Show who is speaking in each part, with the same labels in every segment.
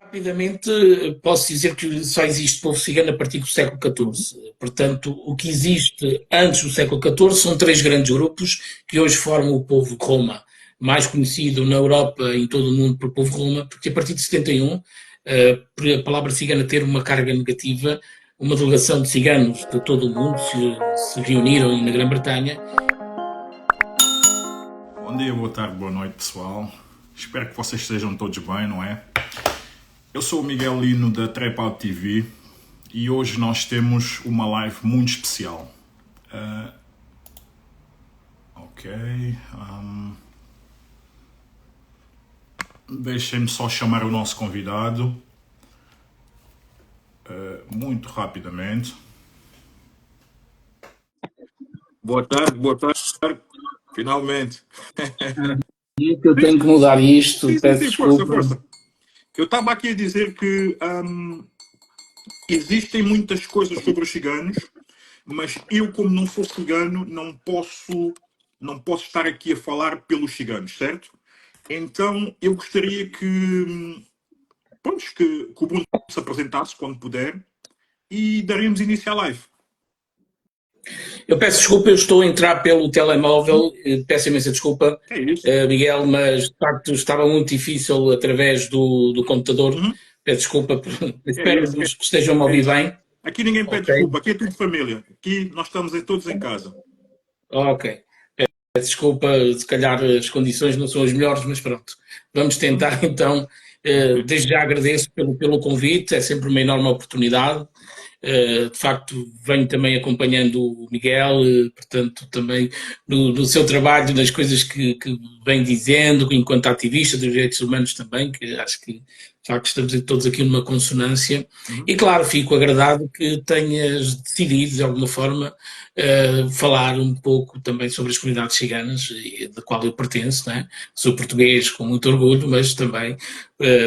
Speaker 1: Rapidamente, posso dizer que só existe povo cigano a partir do século XIV. Portanto, o que existe antes do século XIV são três grandes grupos que hoje formam o povo Roma, mais conhecido na Europa e em todo o mundo por povo Roma, porque a partir de 71, por a palavra cigana ter uma carga negativa, uma delegação de ciganos de todo o mundo se reuniram na Grã-Bretanha.
Speaker 2: Bom dia, boa tarde, boa noite, pessoal. Espero que vocês estejam todos bem, não é? Eu sou o Miguel Lino da Trap Out TV e hoje nós temos uma live muito especial. Deixem-me só chamar o nosso convidado muito rapidamente. Boa tarde, finalmente.
Speaker 1: Eu tenho que mudar isto, peço desculpa.
Speaker 2: Força. Eu estava aqui a dizer que existem muitas coisas sobre os ciganos, mas eu, como não sou cigano, não posso estar aqui a falar pelos ciganos, certo? Então eu gostaria que o Bruno se apresentasse quando puder e daremos início à live.
Speaker 1: Eu peço desculpa, eu estou a entrar pelo telemóvel, peço imensa desculpa, Miguel, mas de facto estava muito difícil através do computador. Peço desculpa, espero que estejam a ouvir bem.
Speaker 2: Aqui ninguém pede desculpa, aqui é tudo família, aqui nós estamos todos em casa.
Speaker 1: Ok, peço desculpa, se calhar as condições não são as melhores, mas pronto, vamos tentar então. Desde já agradeço pelo convite, é sempre uma enorme oportunidade. De facto, venho também acompanhando o Miguel, portanto, também no seu trabalho, nas coisas que vem dizendo, enquanto ativista dos direitos humanos também, que acho que, de facto, estamos todos aqui numa consonância. E, claro, fico agradado que tenhas decidido, de alguma forma, falar um pouco também sobre as comunidades ciganas, da qual eu pertenço, né? Sou português com muito orgulho, mas também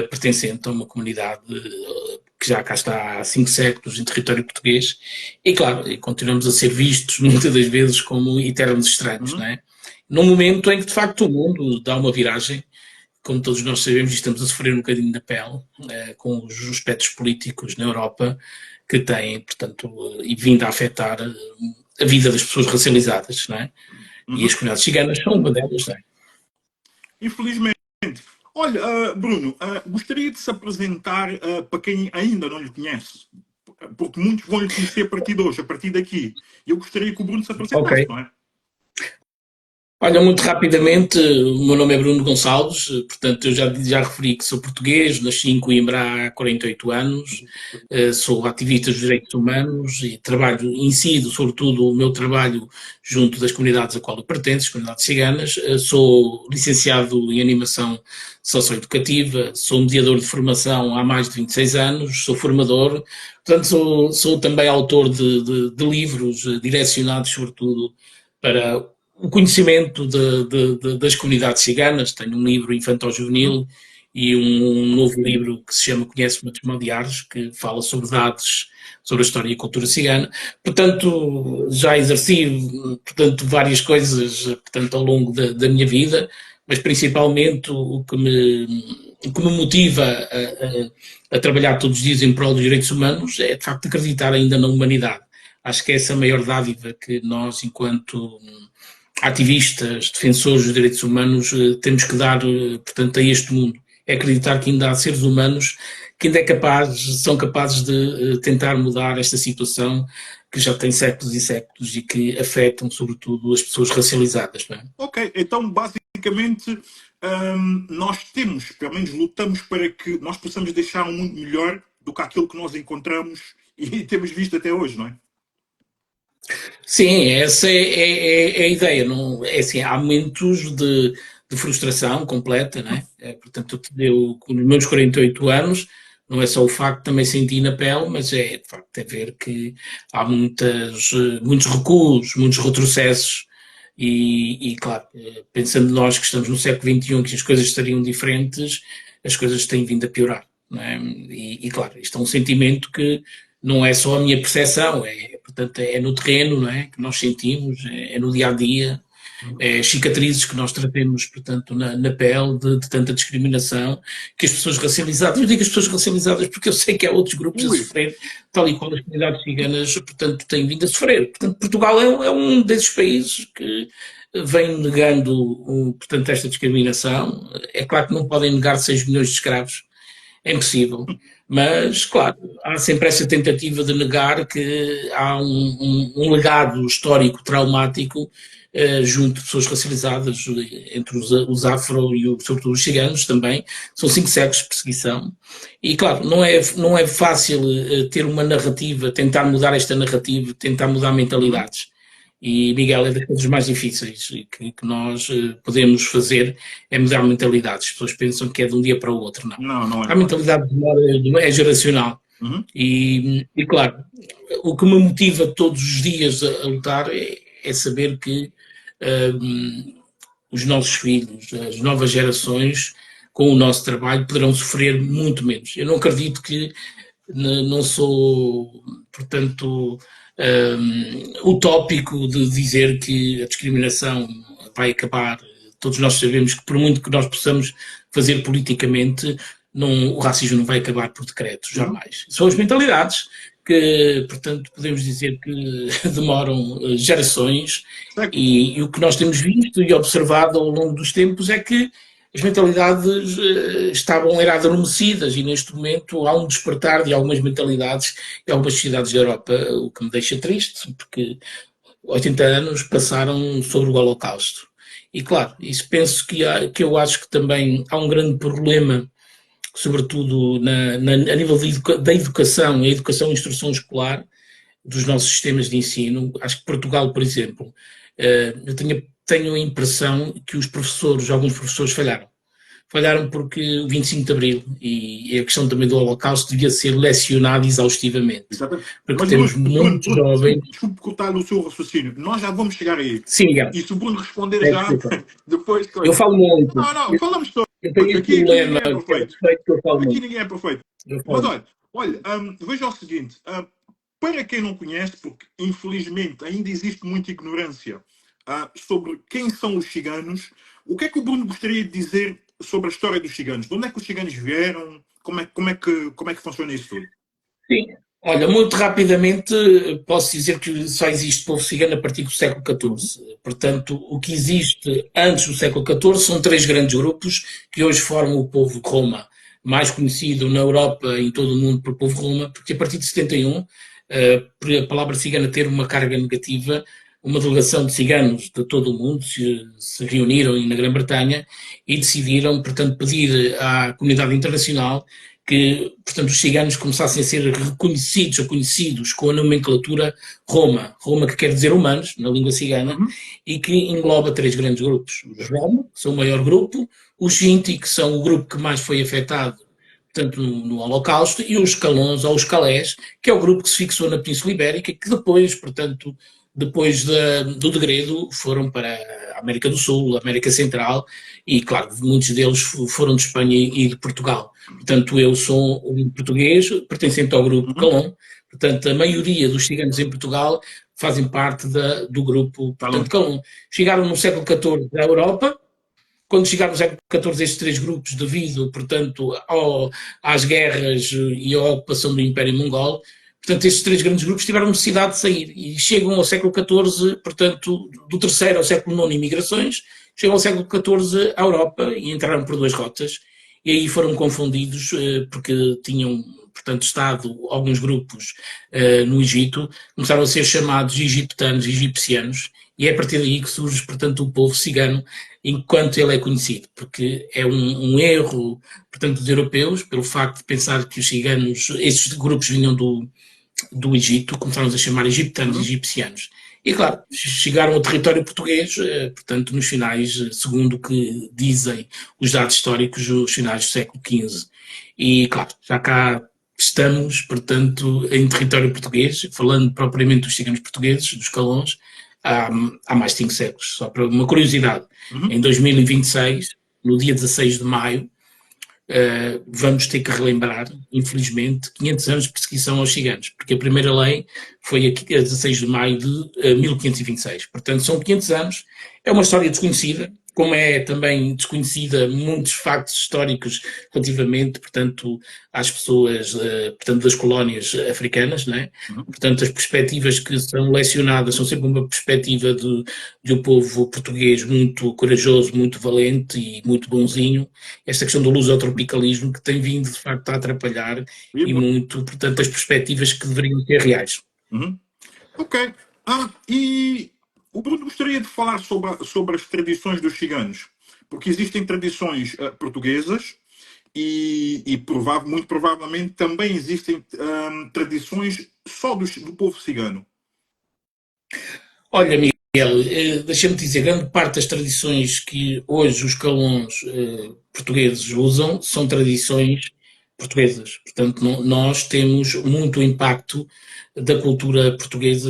Speaker 1: pertencente a uma comunidade que já cá está há 5 séculos em território português, e claro, continuamos a ser vistos muitas das vezes como eternos estranhos, não é? Num momento em que de facto o mundo dá uma viragem, como todos nós sabemos, e estamos a sofrer um bocadinho na pele, com os aspectos políticos na Europa, que têm, portanto, e vindo a afetar a vida das pessoas racializadas, não é? E as comunidades ciganas são uma delas, não é?
Speaker 2: Infelizmente. Olha, Bruno, gostaria de se apresentar para quem ainda não lhe conhece, porque muitos vão lhe conhecer a partir de hoje, a partir daqui. Eu gostaria que o Bruno se apresentasse, não é?
Speaker 1: Olha, muito rapidamente, o meu nome é Bruno Gonçalves, portanto eu já referi que sou português, nasci em Coimbra há 48 anos, sou ativista dos direitos humanos e incido sobretudo o meu trabalho junto das comunidades a qual eu pertenço, as comunidades ciganas. Sou licenciado em animação socioeducativa, sou mediador de formação há mais de 26 anos, sou formador, portanto sou também autor de livros direcionados sobretudo para o conhecimento das comunidades ciganas. Tenho um livro infantil-juvenil e um novo livro que se chama Conhece-me de Maliares, que fala sobre dados sobre a história e a cultura cigana. Portanto, já exerci várias coisas ao longo da minha vida, mas principalmente o que me motiva a trabalhar todos os dias em prol dos direitos humanos é, de facto, acreditar ainda na humanidade. Acho que é essa a maior dádiva que nós, enquanto ativistas, defensores dos direitos humanos, temos que dar, portanto, a este mundo. É acreditar que ainda há seres humanos que ainda são capazes de tentar mudar esta situação que já tem séculos e séculos e que afetam, sobretudo, as pessoas racializadas. Não é?
Speaker 2: Ok, então, basicamente, nós pelo menos lutamos para que nós possamos deixar um mundo melhor do que aquilo que nós encontramos e temos visto até hoje, não é?
Speaker 1: Sim, essa é a ideia. Não, é assim, há momentos de frustração completa, não é? Portanto, com os meus 48 anos, não é só o facto de também sentir na pele, mas é de facto ver que há muitos recuos, muitos retrocessos e claro, pensando nós que estamos no século XXI, que as coisas estariam diferentes, as coisas têm vindo a piorar, não é? E claro, isto é um sentimento que não é só a minha percepção, é portanto é no terreno, não é, que nós sentimos, é no dia-a-dia, cicatrizes que nós tratemos, portanto, na pele de tanta discriminação, que as pessoas racializadas, eu digo as pessoas racializadas porque eu sei que há outros grupos a sofrer, tal e qual as comunidades ciganas, portanto, têm vindo a sofrer. Portanto, Portugal é um desses países que vem negando, portanto, esta discriminação. É claro que não podem negar 6 milhões de escravos, é impossível. Mas, claro, há sempre essa tentativa de negar que há um legado histórico traumático junto de pessoas racializadas, entre os afro e, sobretudo, os ciganos também. São 5 séculos de perseguição. E, claro, não é fácil ter uma narrativa, tentar mudar esta narrativa, tentar mudar mentalidades. E, Miguel, é das coisas mais difíceis que nós podemos fazer é mudar mentalidades. As pessoas pensam que é de um dia para o outro. Não é. A mentalidade é geracional. Claro, o que me motiva todos os dias a lutar é saber que os nossos filhos, as novas gerações, com o nosso trabalho, poderão sofrer muito menos. Eu não acredito que não sou, portanto, utópico de dizer que a discriminação vai acabar. Todos nós sabemos que, por muito que nós possamos fazer politicamente, o racismo não vai acabar por decreto, jamais. São as mentalidades que, portanto, podemos dizer que demoram gerações e o que nós temos visto e observado ao longo dos tempos é que as mentalidades estavam adormecidas e neste momento há um despertar de algumas mentalidades em algumas sociedades da Europa, o que me deixa triste, porque 80 anos passaram sobre o Holocausto. E claro, isso penso que eu acho que também há um grande problema, sobretudo a nível da educação, a educação e instrução escolar dos nossos sistemas de ensino. Acho que Portugal, por exemplo, eu tenho a impressão que alguns professores falharam. Falharam porque o 25 de Abril e a questão também do Holocausto devia ser lecionado exaustivamente.
Speaker 2: Exatamente.
Speaker 1: Porque mas temos muitos jovens...
Speaker 2: Desculpe cortar o seu raciocínio. Nós já vamos chegar aí.
Speaker 1: Sim, Miguel.
Speaker 2: E se o Bruno responder já, depois...
Speaker 1: Eu falo muito.
Speaker 2: Não, falamos todos.
Speaker 1: Eu tenho
Speaker 2: aqui
Speaker 1: problema,
Speaker 2: ninguém é perfeito. Aqui ninguém é perfeito. Mas olha, veja o seguinte. Para quem não conhece, porque infelizmente ainda existe muita ignorância sobre quem são os ciganos, o que é que o Bruno gostaria de dizer sobre a história dos ciganos? De onde é que os ciganos vieram? Como é que funciona isso tudo?
Speaker 1: Sim, olha, muito rapidamente posso dizer que só existe povo cigano a partir do século XIV. Portanto, o que existe antes do século XIV são 3 grandes grupos que hoje formam o povo de Roma, mais conhecido na Europa e em todo o mundo por povo Roma, porque a partir de 71, por a palavra cigana ter uma carga negativa, uma delegação de ciganos de todo o mundo se reuniram na Grã-Bretanha e decidiram, portanto, pedir à comunidade internacional que, portanto, os ciganos começassem a ser reconhecidos ou conhecidos com a nomenclatura Roma, que quer dizer humanos, na língua cigana, e que engloba 3 grandes grupos. Os Roma, que são o maior grupo, os Sinti, que são o grupo que mais foi afetado, portanto, no Holocausto, e os Calons ou os Calés, que é o grupo que se fixou na Península Ibérica, que depois, portanto, depois do degredo, foram para a América do Sul, a América Central, e, claro, muitos deles foram de Espanha e de Portugal. Portanto, eu sou um português, pertencente ao grupo Calon. Portanto, a maioria dos ciganos em Portugal fazem parte do grupo, portanto, Calon. Chegaram no século XIV à Europa. Quando chegaram no século XIV, estes 3 grupos, devido, portanto, às guerras e à ocupação do Império Mongol, portanto, estes 3 grandes grupos tiveram necessidade de sair e chegam ao século XIV, portanto, do terceiro ao século IX imigrações, chegam ao século XIV à Europa e entraram por 2 rotas e aí foram confundidos porque tinham, portanto, estado alguns grupos no Egito, começaram a ser chamados egiptanos, egipcianos, e é a partir daí que surge, portanto, o povo cigano enquanto ele é conhecido, porque é um erro, portanto, dos europeus, pelo facto de pensar que os ciganos, esses grupos vinham do Egito, começaram a chamar egiptanos e egipcianos. E, claro, chegaram ao território português, portanto, nos finais, segundo o que dizem os dados históricos, os finais do século XV. E, claro, já cá estamos, portanto, em território português, falando propriamente dos ciganos portugueses, dos Calons, há mais de 5 séculos. Só para uma curiosidade, em 2026, no dia 16 de maio, vamos ter que relembrar, infelizmente, 500 anos de perseguição aos ciganos, porque a primeira lei foi a 16 de maio de 1526. Portanto, são 500 anos, é uma história desconhecida, como é também desconhecida muitos factos históricos relativamente, portanto, às pessoas, portanto, das colónias africanas, não é? Portanto, as perspectivas que são lecionadas são sempre uma perspectiva de um povo português muito corajoso, muito valente e muito bonzinho. Esta questão do lusotropicalismo que tem vindo, de facto, a atrapalhar e muito, portanto, as perspectivas que deveriam ser reais.
Speaker 2: Ok. E o Bruno gostaria de falar sobre as tradições dos ciganos, porque existem tradições portuguesas e muito provavelmente também existem tradições só do povo cigano.
Speaker 1: Olha, Miguel, deixa-me dizer, grande parte das tradições que hoje os calões portugueses usam são tradições portuguesas. Portanto, nós temos muito impacto da cultura portuguesa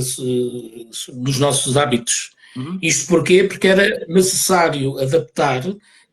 Speaker 1: nos nossos hábitos. Isto porquê? Porque era necessário adaptar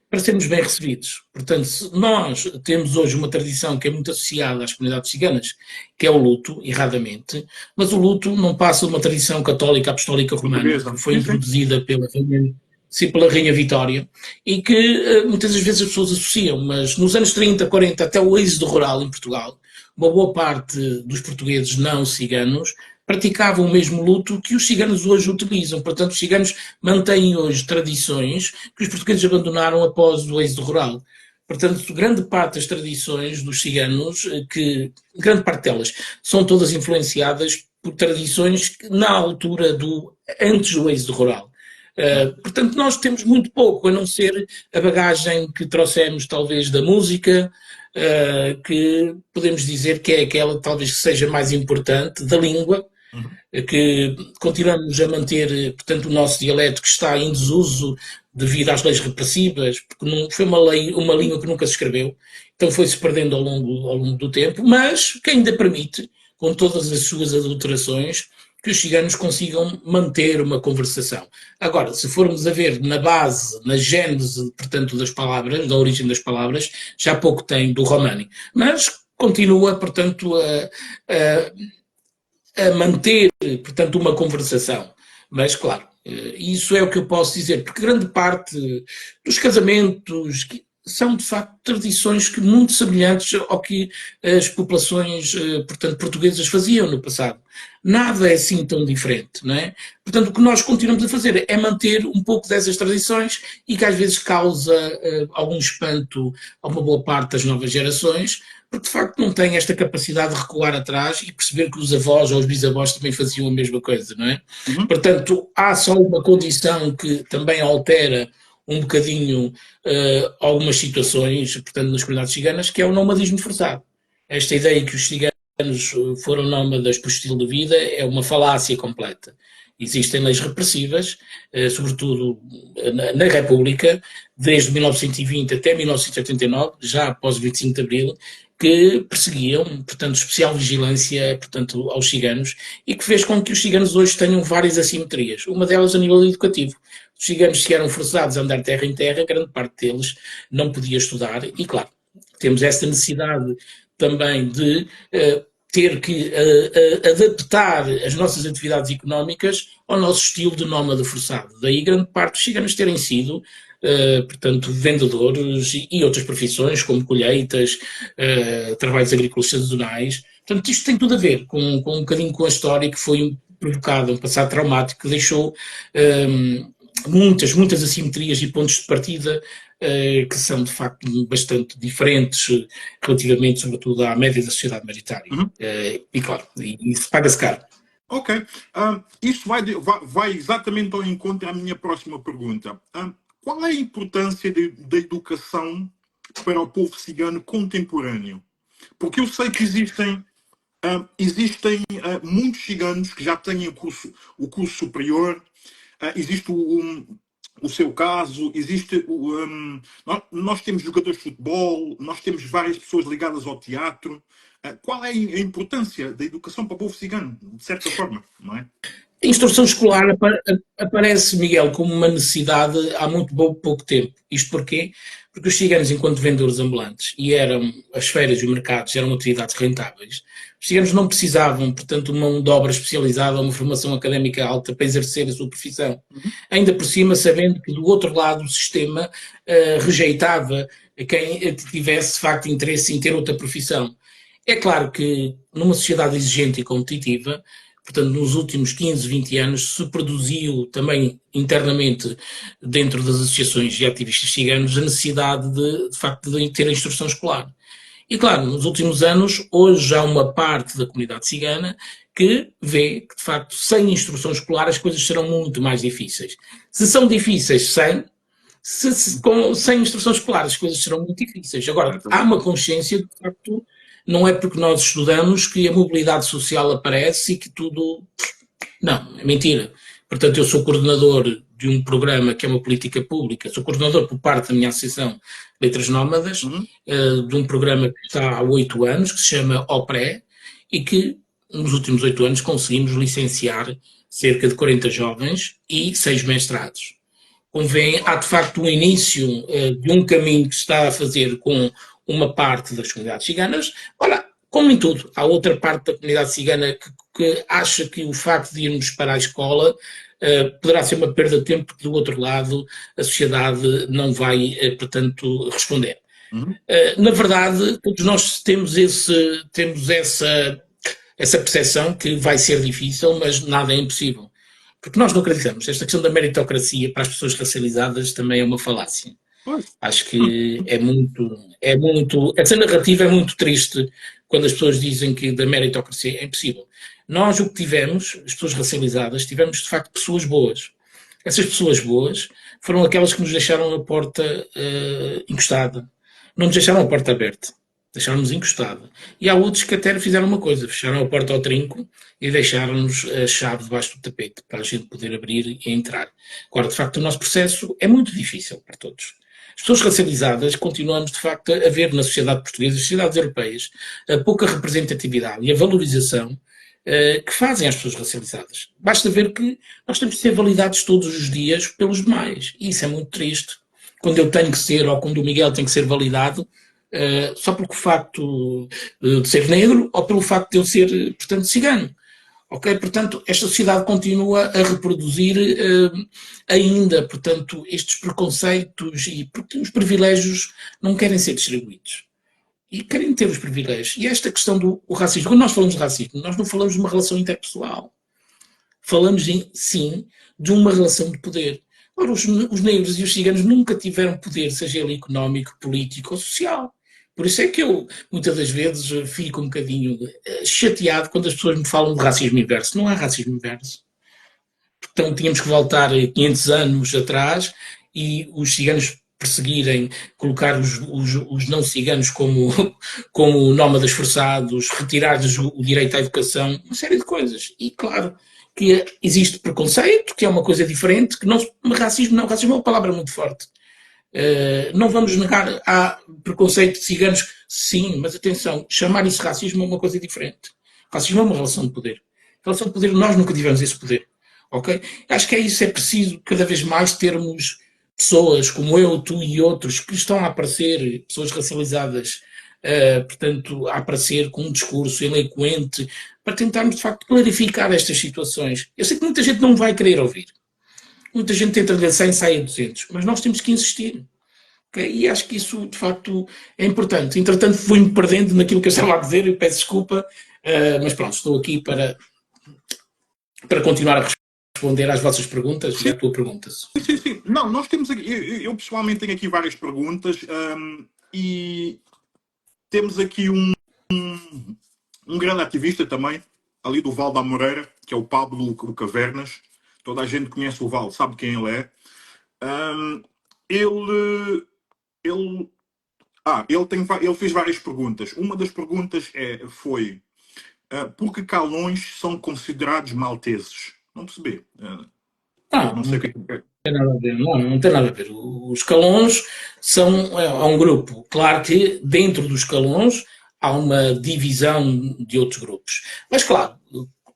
Speaker 1: para sermos bem recebidos. Portanto, se nós temos hoje uma tradição que é muito associada às comunidades ciganas, que é o luto, erradamente, mas o luto não passa de uma tradição católica apostólica romana, que foi introduzida pela Rainha Vitória, e que muitas das vezes as pessoas associam, mas nos anos 30, 40, até o êxodo rural em Portugal, uma boa parte dos portugueses não ciganos praticavam o mesmo luto que os ciganos hoje utilizam. Portanto, os ciganos mantêm hoje tradições que os portugueses abandonaram após o êxodo rural. Portanto, grande parte das tradições dos ciganos, grande parte delas, são todas influenciadas por tradições que, na altura antes do êxodo rural. Portanto, nós temos muito pouco, a não ser a bagagem que trouxemos, talvez, da música, que podemos dizer que é aquela, talvez, que seja mais importante, da língua, que continuamos a manter, portanto, o nosso dialeto que está em desuso devido às leis repressivas, porque não, foi uma língua que nunca se escreveu, então foi-se perdendo ao longo do tempo, mas que ainda permite, com todas as suas adulterações, que os ciganos consigam manter uma conversação. Agora, se formos a ver na base, na gênese, portanto, das palavras, da origem das palavras, já pouco tem do romani, mas continua, portanto, a manter, portanto, uma conversação. Mas, claro, isso é o que eu posso dizer, porque grande parte dos casamentos são, de facto, tradições que muito semelhantes ao que as populações, portanto, portuguesas faziam no passado. Nada é assim tão diferente, não é? Portanto, o que nós continuamos a fazer é manter um pouco dessas tradições e que às vezes causa algum espanto a uma boa parte das novas gerações, porque de facto não têm esta capacidade de recuar atrás e perceber que os avós ou os bisavós também faziam a mesma coisa, não é? Portanto, há só uma condição que também altera um bocadinho algumas situações, portanto, nas comunidades ciganas, que é o nomadismo forçado. Esta ideia que os ciganos foram nómadas por estilo de vida é uma falácia completa. Existem leis repressivas, sobretudo na República, desde 1920 até 1989, já após o 25 de Abril, que perseguiam, portanto, especial vigilância, portanto, aos ciganos, e que fez com que os ciganos hoje tenham várias assimetrias. Uma delas a nível educativo. Os ciganos, se eram forçados a andar terra em terra, grande parte deles não podia estudar, e claro, temos esta necessidade também de ter que adaptar as nossas atividades económicas ao nosso estilo de nómada forçado. Daí grande parte dos ciganos terem sido portanto, vendedores e outras profissões, como colheitas, trabalhos agrícolas sazonais. Portanto, isto tem tudo a ver com um bocadinho com a história que foi provocada, um passado traumático que deixou muitas assimetrias e pontos de partida que são, de facto, bastante diferentes relativamente, sobretudo, à média da sociedade maritária. E, claro, isso paga-se caro.
Speaker 2: Ok. Isso vai exatamente ao encontro à minha próxima pergunta. Qual é a importância da educação para o povo cigano contemporâneo? Porque eu sei que existem muitos ciganos que já têm o curso superior, existe o seu caso, nós temos jogadores de futebol, nós temos várias pessoas ligadas ao teatro. Qual é a importância da educação para o povo cigano, de certa forma, não é?
Speaker 1: A instrução escolar aparece, Miguel, como uma necessidade há muito pouco tempo. Isto porquê? porque os ciganos, enquanto vendedores ambulantes, e eram as feiras e os mercados eram atividades rentáveis, os ciganos não precisavam, portanto, de uma mão de obra especializada ou uma formação académica alta para exercer a sua profissão. Ainda por cima, sabendo que do outro lado o sistema rejeitava quem tivesse, de facto, interesse em ter outra profissão. É claro que numa sociedade exigente e competitiva, portanto, nos últimos 15, 20 anos, se produziu também internamente, dentro das associações e ativistas ciganos, a necessidade de facto, de ter a instrução escolar. E, claro, nos últimos anos, hoje há uma parte da comunidade cigana que vê que, de facto, sem instrução escolar as coisas serão muito mais difíceis. Se são difíceis sem instrução escolar as coisas serão muito difíceis. Agora, há uma consciência de, de facto, não é porque nós estudamos que a mobilidade social aparece e que tudo... Não, é mentira. Portanto, eu sou coordenador de um programa que é uma política pública, sou coordenador por parte da minha associação Letras Nómadas, de um programa que está há 8 anos, que se chama OPRÉ, e que nos últimos 8 anos conseguimos licenciar cerca de 40 jovens e 6 mestrados. Convém, há de facto um início de um caminho que se está a fazer com uma parte das comunidades ciganas. Ora, como em tudo, há outra parte da comunidade cigana que acha que o facto de irmos para a escola poderá ser uma perda de tempo, porque do outro lado a sociedade não vai, portanto, responder. Na verdade, todos nós temos essa percepção que vai ser difícil, mas nada é impossível. Porque nós não acreditamos. Esta questão da meritocracia para as pessoas racializadas também é uma falácia. Acho que essa narrativa é muito triste quando as pessoas dizem que da meritocracia é impossível. Nós o que tivemos, as pessoas racializadas, tivemos de facto pessoas boas. Essas pessoas boas foram aquelas que nos deixaram a porta encostada. Não nos deixaram a porta aberta. Deixaram-nos encostada. E há outros que até fizeram uma coisa, fecharam a porta ao trinco e deixaram-nos a chave debaixo do tapete para a gente poder abrir e entrar. Agora, de facto, o nosso processo é muito difícil para todos. As pessoas racializadas continuamos, de facto, a ver na sociedade portuguesa, nas sociedades europeias, a pouca representatividade e a valorização que fazem as pessoas racializadas. Basta ver que nós temos de ser validados todos os dias pelos demais. E isso é muito triste. Quando eu tenho que ser, ou quando o Miguel tem que ser validado, só pelo facto de ser negro ou pelo facto de eu ser, portanto, cigano. Ok? Portanto, esta sociedade continua a reproduzir ainda, portanto, estes preconceitos e porque os privilégios não querem ser distribuídos. E querem ter os privilégios. E esta questão do racismo, quando nós falamos de racismo, nós não falamos de uma relação interpessoal. Falamos, sim, de uma relação de poder. Ora, os negros e os ciganos nunca tiveram poder, seja ele económico, político ou social. Por isso é que eu, muitas das vezes, fico um bocadinho chateado quando as pessoas me falam de racismo inverso. Não há racismo inverso. Então tínhamos que voltar 500 anos atrás e os ciganos perseguirem, colocar os não ciganos como nómadas forçados, retirar-lhes o direito à educação, uma série de coisas. E claro que existe preconceito, que é uma coisa diferente, que não, racismo é uma palavra muito forte. Não vamos negar, há preconceito de ciganos, sim, mas atenção, chamar isso de racismo é uma coisa diferente. Racismo é uma relação de poder. Relação de poder, nós nunca tivemos esse poder. Ok? Acho que é isso, é preciso cada vez mais termos pessoas como eu, tu e outros que estão a aparecer, pessoas racializadas, portanto, a aparecer com um discurso eloquente, para tentarmos, de facto, clarificar estas situações. Eu sei que muita gente não vai querer ouvir. Muita gente entra de 100 e sai a 200, mas nós temos que insistir. Okay? E acho que isso, de facto, é importante. Entretanto, fui-me perdendo naquilo que eu estava a dizer, eu peço desculpa, mas pronto, estou aqui para continuar a responder às vossas perguntas e à tua pergunta.
Speaker 2: Sim. Não, nós temos aqui, eu pessoalmente tenho aqui várias perguntas e temos aqui um grande ativista também, ali do Val da Moreira, que é o Pablo Cavernas. Toda a gente conhece o Val, sabe quem ele é. Ele fez várias perguntas. Uma das perguntas foi por que calões são considerados malteses? Não percebi. Não sei o que é.
Speaker 1: Não tem nada a ver. Os calões são um grupo. Claro que dentro dos calões há uma divisão de outros grupos. Mas claro,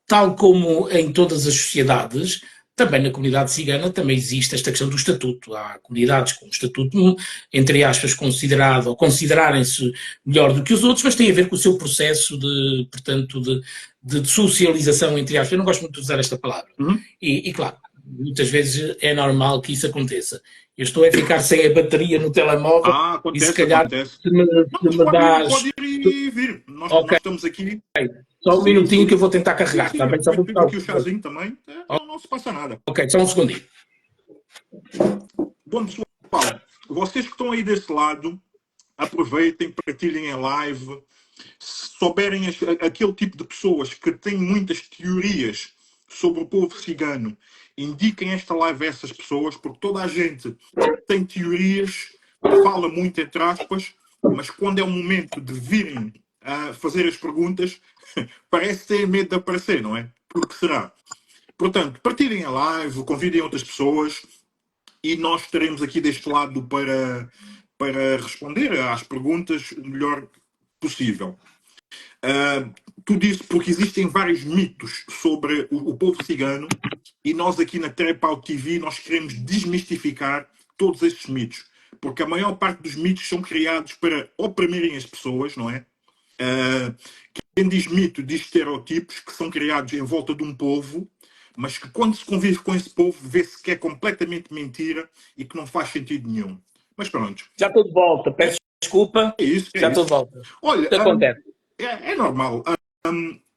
Speaker 1: tal como em todas as sociedades, também na comunidade cigana também existe esta questão do estatuto. Há comunidades com estatuto, entre aspas, considerado ou considerarem-se melhor do que os outros, mas tem a ver com o seu processo de, portanto, de socialização, entre aspas. Eu não gosto muito de usar esta palavra. E claro, muitas vezes é normal que isso aconteça. Eu estou a ficar sem a bateria no telemóvel
Speaker 2: acontece,
Speaker 1: e se calhar
Speaker 2: acontece.
Speaker 1: se me dás...
Speaker 2: Pode ir e vir. Nós estamos aqui.
Speaker 1: Só um minutinho que eu vou tentar carregar. Tá bem? Só vou
Speaker 2: aqui o chazinho também. Não se passa nada.
Speaker 1: Ok, só um segundinho.
Speaker 2: Bom, pessoal, vocês que estão aí desse lado, aproveitem, partilhem a live. Se souberem aquele tipo de pessoas que têm muitas teorias sobre o povo cigano, indiquem esta live a essas pessoas, porque toda a gente tem teorias, fala muito entre aspas, mas quando é o momento de virem a fazer as perguntas, parece ter medo de aparecer, não é? Porque será? Portanto, partilhem a live, convidem outras pessoas e nós estaremos aqui deste lado para responder às perguntas o melhor possível. Tudo isso porque existem vários mitos sobre o povo cigano e nós aqui na Trap Out TV nós queremos desmistificar todos estes mitos, porque a maior parte dos mitos são criados para oprimirem as pessoas, não é? Quem diz mito diz estereótipos que são criados em volta de um povo, mas que quando se convive com esse povo vê-se que é completamente mentira e que não faz sentido nenhum. Mas pronto.
Speaker 1: Já estou de volta, peço desculpa.
Speaker 2: É isso,
Speaker 1: já estou de volta.
Speaker 2: Olha,
Speaker 1: acontece.
Speaker 2: É normal.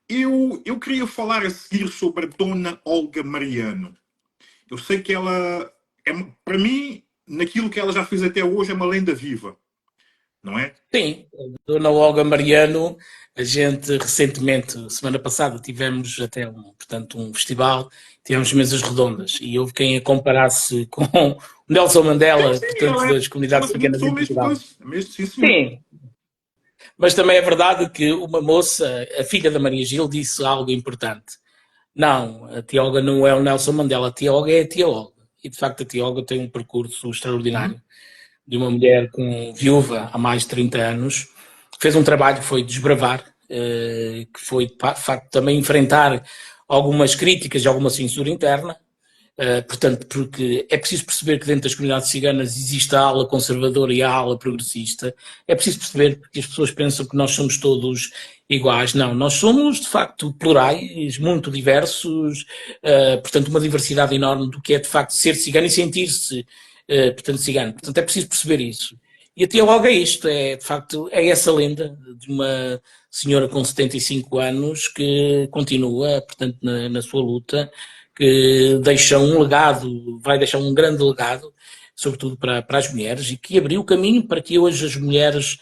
Speaker 2: Eu queria falar a seguir sobre a Dona Olga Mariano. Eu sei que ela, para mim, naquilo que ela já fez até hoje, é uma lenda viva. Não é?
Speaker 1: Sim, Dona Olga Mariano, a gente recentemente, semana passada, tivemos até um festival, tivemos mesas redondas e houve quem a comparasse com o Nelson Mandela, portanto, das comunidades ciganas em Portugal. Sim, mas também é verdade que uma moça, a filha da Maria Gil, disse algo importante. Não, a tia Olga não é o Nelson Mandela, a tia Olga é a tia Olga. E de facto a tia Olga tem um percurso extraordinário. De uma mulher com viúva há mais de 30 anos, fez um trabalho que foi desbravar, que foi de facto também enfrentar algumas críticas e alguma censura interna, portanto, porque é preciso perceber que dentro das comunidades ciganas existe a ala conservadora e a ala progressista, é preciso perceber que as pessoas pensam que nós somos todos iguais, não, nós somos de facto plurais, muito diversos, portanto uma diversidade enorme do que é de facto ser cigano e sentir-se portanto cigano, portanto é preciso perceber isso. E a tia Olga é isto, é de facto é essa lenda de uma senhora com 75 anos que continua, portanto, na sua luta, que deixa um legado, vai deixar um grande legado, sobretudo para as mulheres, e que abriu o caminho para que hoje as mulheres,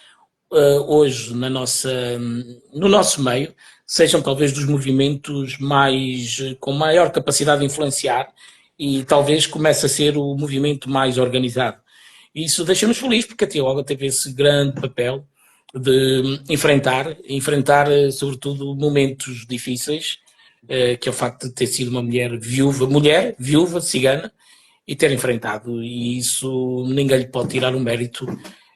Speaker 1: hoje no nosso meio, sejam talvez dos movimentos com maior capacidade de influenciar e talvez comece a ser o movimento mais organizado. E isso deixa-nos felizes porque a tia Olga teve esse grande papel de enfrentar sobretudo momentos difíceis, que é o facto de ter sido uma mulher viúva, cigana, e ter enfrentado, e isso ninguém lhe pode tirar o mérito,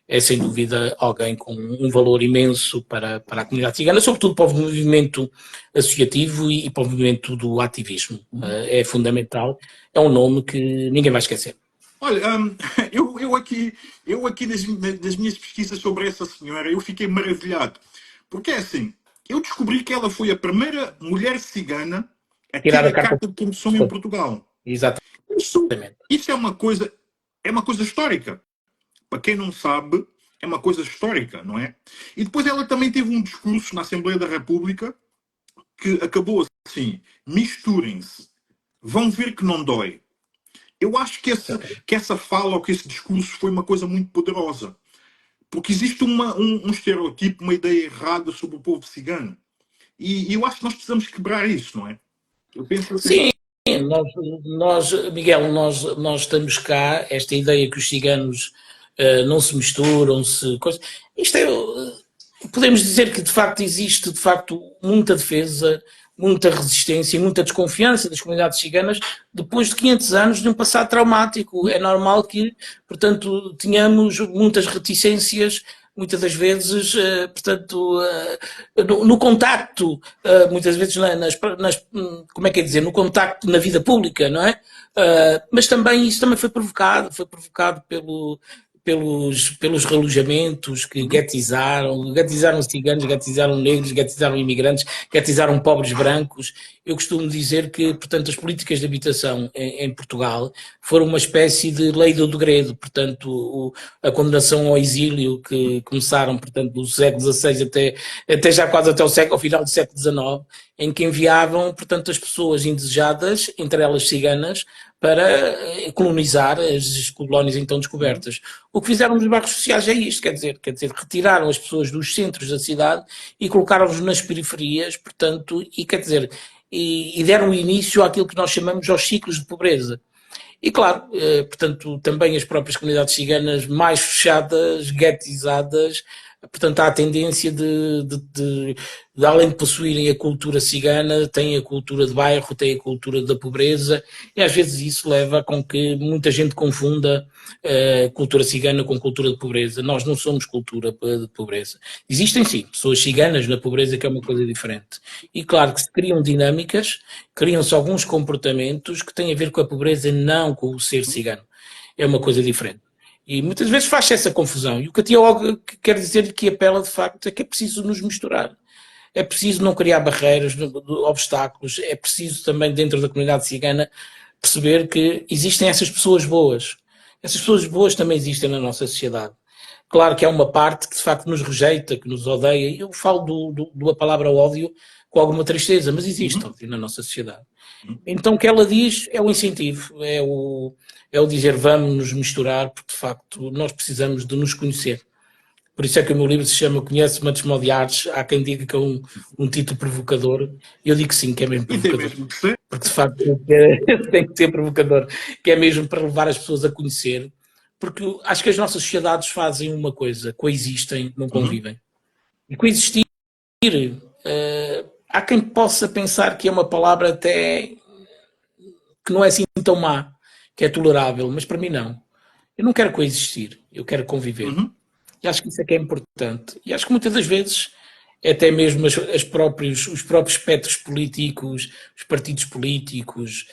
Speaker 1: é sem dúvida alguém com um valor imenso para a comunidade cigana, sobretudo para o movimento associativo e para o movimento do ativismo. É fundamental, é um nome que ninguém vai esquecer.
Speaker 2: Olha, eu aqui das minhas pesquisas sobre essa senhora, eu fiquei maravilhado, porque é assim, eu descobri que ela foi a primeira mulher cigana a tirar a carta de condução em Portugal.
Speaker 1: Exatamente.
Speaker 2: Isso é uma coisa histórica. Para quem não sabe, é uma coisa histórica, não é? E depois ela também teve um discurso na Assembleia da República que acabou assim: misturem-se, vão ver que não dói. Eu acho que essa fala ou que esse discurso foi uma coisa muito poderosa. Porque existe um estereotipo, uma ideia errada sobre o povo cigano. E eu acho que nós precisamos quebrar isso, não é? Eu penso assim.
Speaker 1: Sim, Miguel, nós estamos cá, esta ideia que os ciganos não se misturam, isto podemos dizer que de facto existe muita defesa, muita resistência e muita desconfiança das comunidades ciganas depois de 500 anos de um passado traumático. É normal que, portanto, tenhamos muitas reticências muitas das vezes, portanto, no contacto, muitas vezes como é que é dizer, no contacto na vida pública, não é? Mas também isso também foi provocado pelos relojamentos que guetizaram ciganos, guetizaram negros, guetizaram imigrantes, guetizaram pobres brancos. Eu costumo dizer que, portanto, as políticas de habitação em Portugal foram uma espécie de lei do degredo, portanto, a condenação ao exílio que começaram, portanto, do século XVI até já quase até ao final do século XIX, em que enviavam, portanto, as pessoas indesejadas, entre elas ciganas, para colonizar as colónias então descobertas. O que fizeram nos bairros sociais é isto, quer dizer, retiraram as pessoas dos centros da cidade e colocaram-nos nas periferias, portanto, e deram início àquilo que nós chamamos aos ciclos de pobreza. E claro, portanto, também as próprias comunidades ciganas mais fechadas, guetizadas, portanto, há a tendência de além de possuírem a cultura cigana, têm a cultura de bairro, têm a cultura da pobreza, e às vezes isso leva com que muita gente confunda cultura cigana com cultura de pobreza. Nós não somos cultura de pobreza. Existem sim pessoas ciganas na pobreza, que é uma coisa diferente. E claro que se criam dinâmicas, criam-se alguns comportamentos que têm a ver com a pobreza, não com o ser cigano. É uma coisa diferente. E muitas vezes faz-se essa confusão. E o que a tia Olga quer dizer que apela, de facto, é que é preciso nos misturar. É preciso não criar barreiras, obstáculos. É preciso também, dentro da comunidade cigana, perceber que existem essas pessoas boas. Essas pessoas boas também existem na nossa sociedade. Claro que há uma parte que, de facto, nos rejeita, que nos odeia. Eu falo da palavra ódio com alguma tristeza, mas existe ódio na nossa sociedade. Então o que ela diz é o incentivo, é o dizer vamos nos misturar, porque de facto nós precisamos de nos conhecer. Por isso é que o meu livro se chama Conhece-me antes de me odiares. Há quem diga que é um título provocador. Eu digo que sim, que é mesmo provocador.
Speaker 2: Mesmo que ser.
Speaker 1: Porque de facto tem que ser provocador, que é mesmo para levar as pessoas a conhecer. Porque acho que as nossas sociedades fazem uma coisa, coexistem, não convivem. E coexistir, há quem possa pensar que é uma palavra até que não é assim tão má, que é tolerável, mas para mim não. Eu não quero coexistir, eu quero conviver. E acho que isso é que é importante. E acho que muitas das vezes, até mesmo os próprios espectros políticos, os partidos políticos,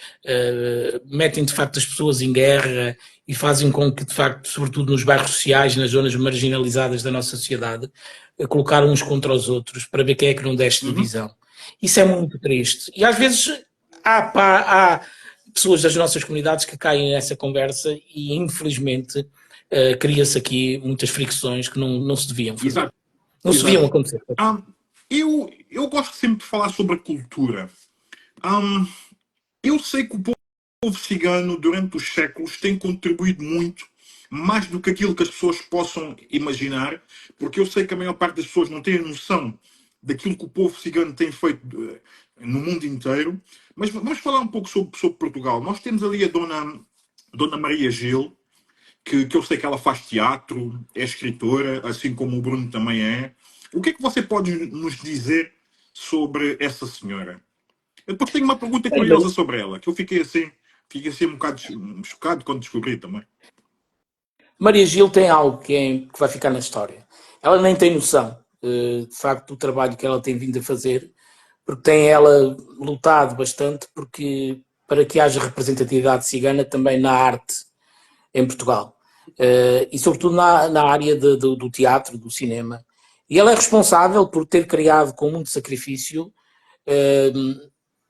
Speaker 1: metem de facto as pessoas em guerra e fazem com que, de facto, sobretudo nos bairros sociais, nas zonas marginalizadas da nossa sociedade, colocar uns contra os outros para ver quem é que não desce de divisão. Isso é muito triste. E às vezes há pessoas das nossas comunidades que caem nessa conversa e, infelizmente, cria-se aqui muitas fricções que não se deviam fazer.
Speaker 2: Exato.
Speaker 1: Não se deviam acontecer.
Speaker 2: Eu gosto sempre de falar sobre a cultura. Eu sei que o povo cigano, durante os séculos, tem contribuído muito, mais do que aquilo que as pessoas possam imaginar, porque eu sei que a maior parte das pessoas não tem a noção daquilo que o povo cigano tem feito no mundo inteiro. Mas vamos falar um pouco sobre Portugal. Nós temos ali a Dona Maria Gil, que eu sei que ela faz teatro, é escritora, assim como o Bruno também é. O que é que você pode nos dizer sobre essa senhora? Eu depois tenho uma pergunta curiosa sobre ela, que eu fiquei assim um bocado chocado quando descobri também.
Speaker 1: Maria Gil tem algo que vai ficar na história. Ela nem tem noção, de facto, do trabalho que ela tem vindo a fazer, porque tem ela lutado bastante para que haja representatividade cigana também na arte em Portugal. E sobretudo na área do teatro, do cinema. E ela é responsável por ter criado com muito sacrifício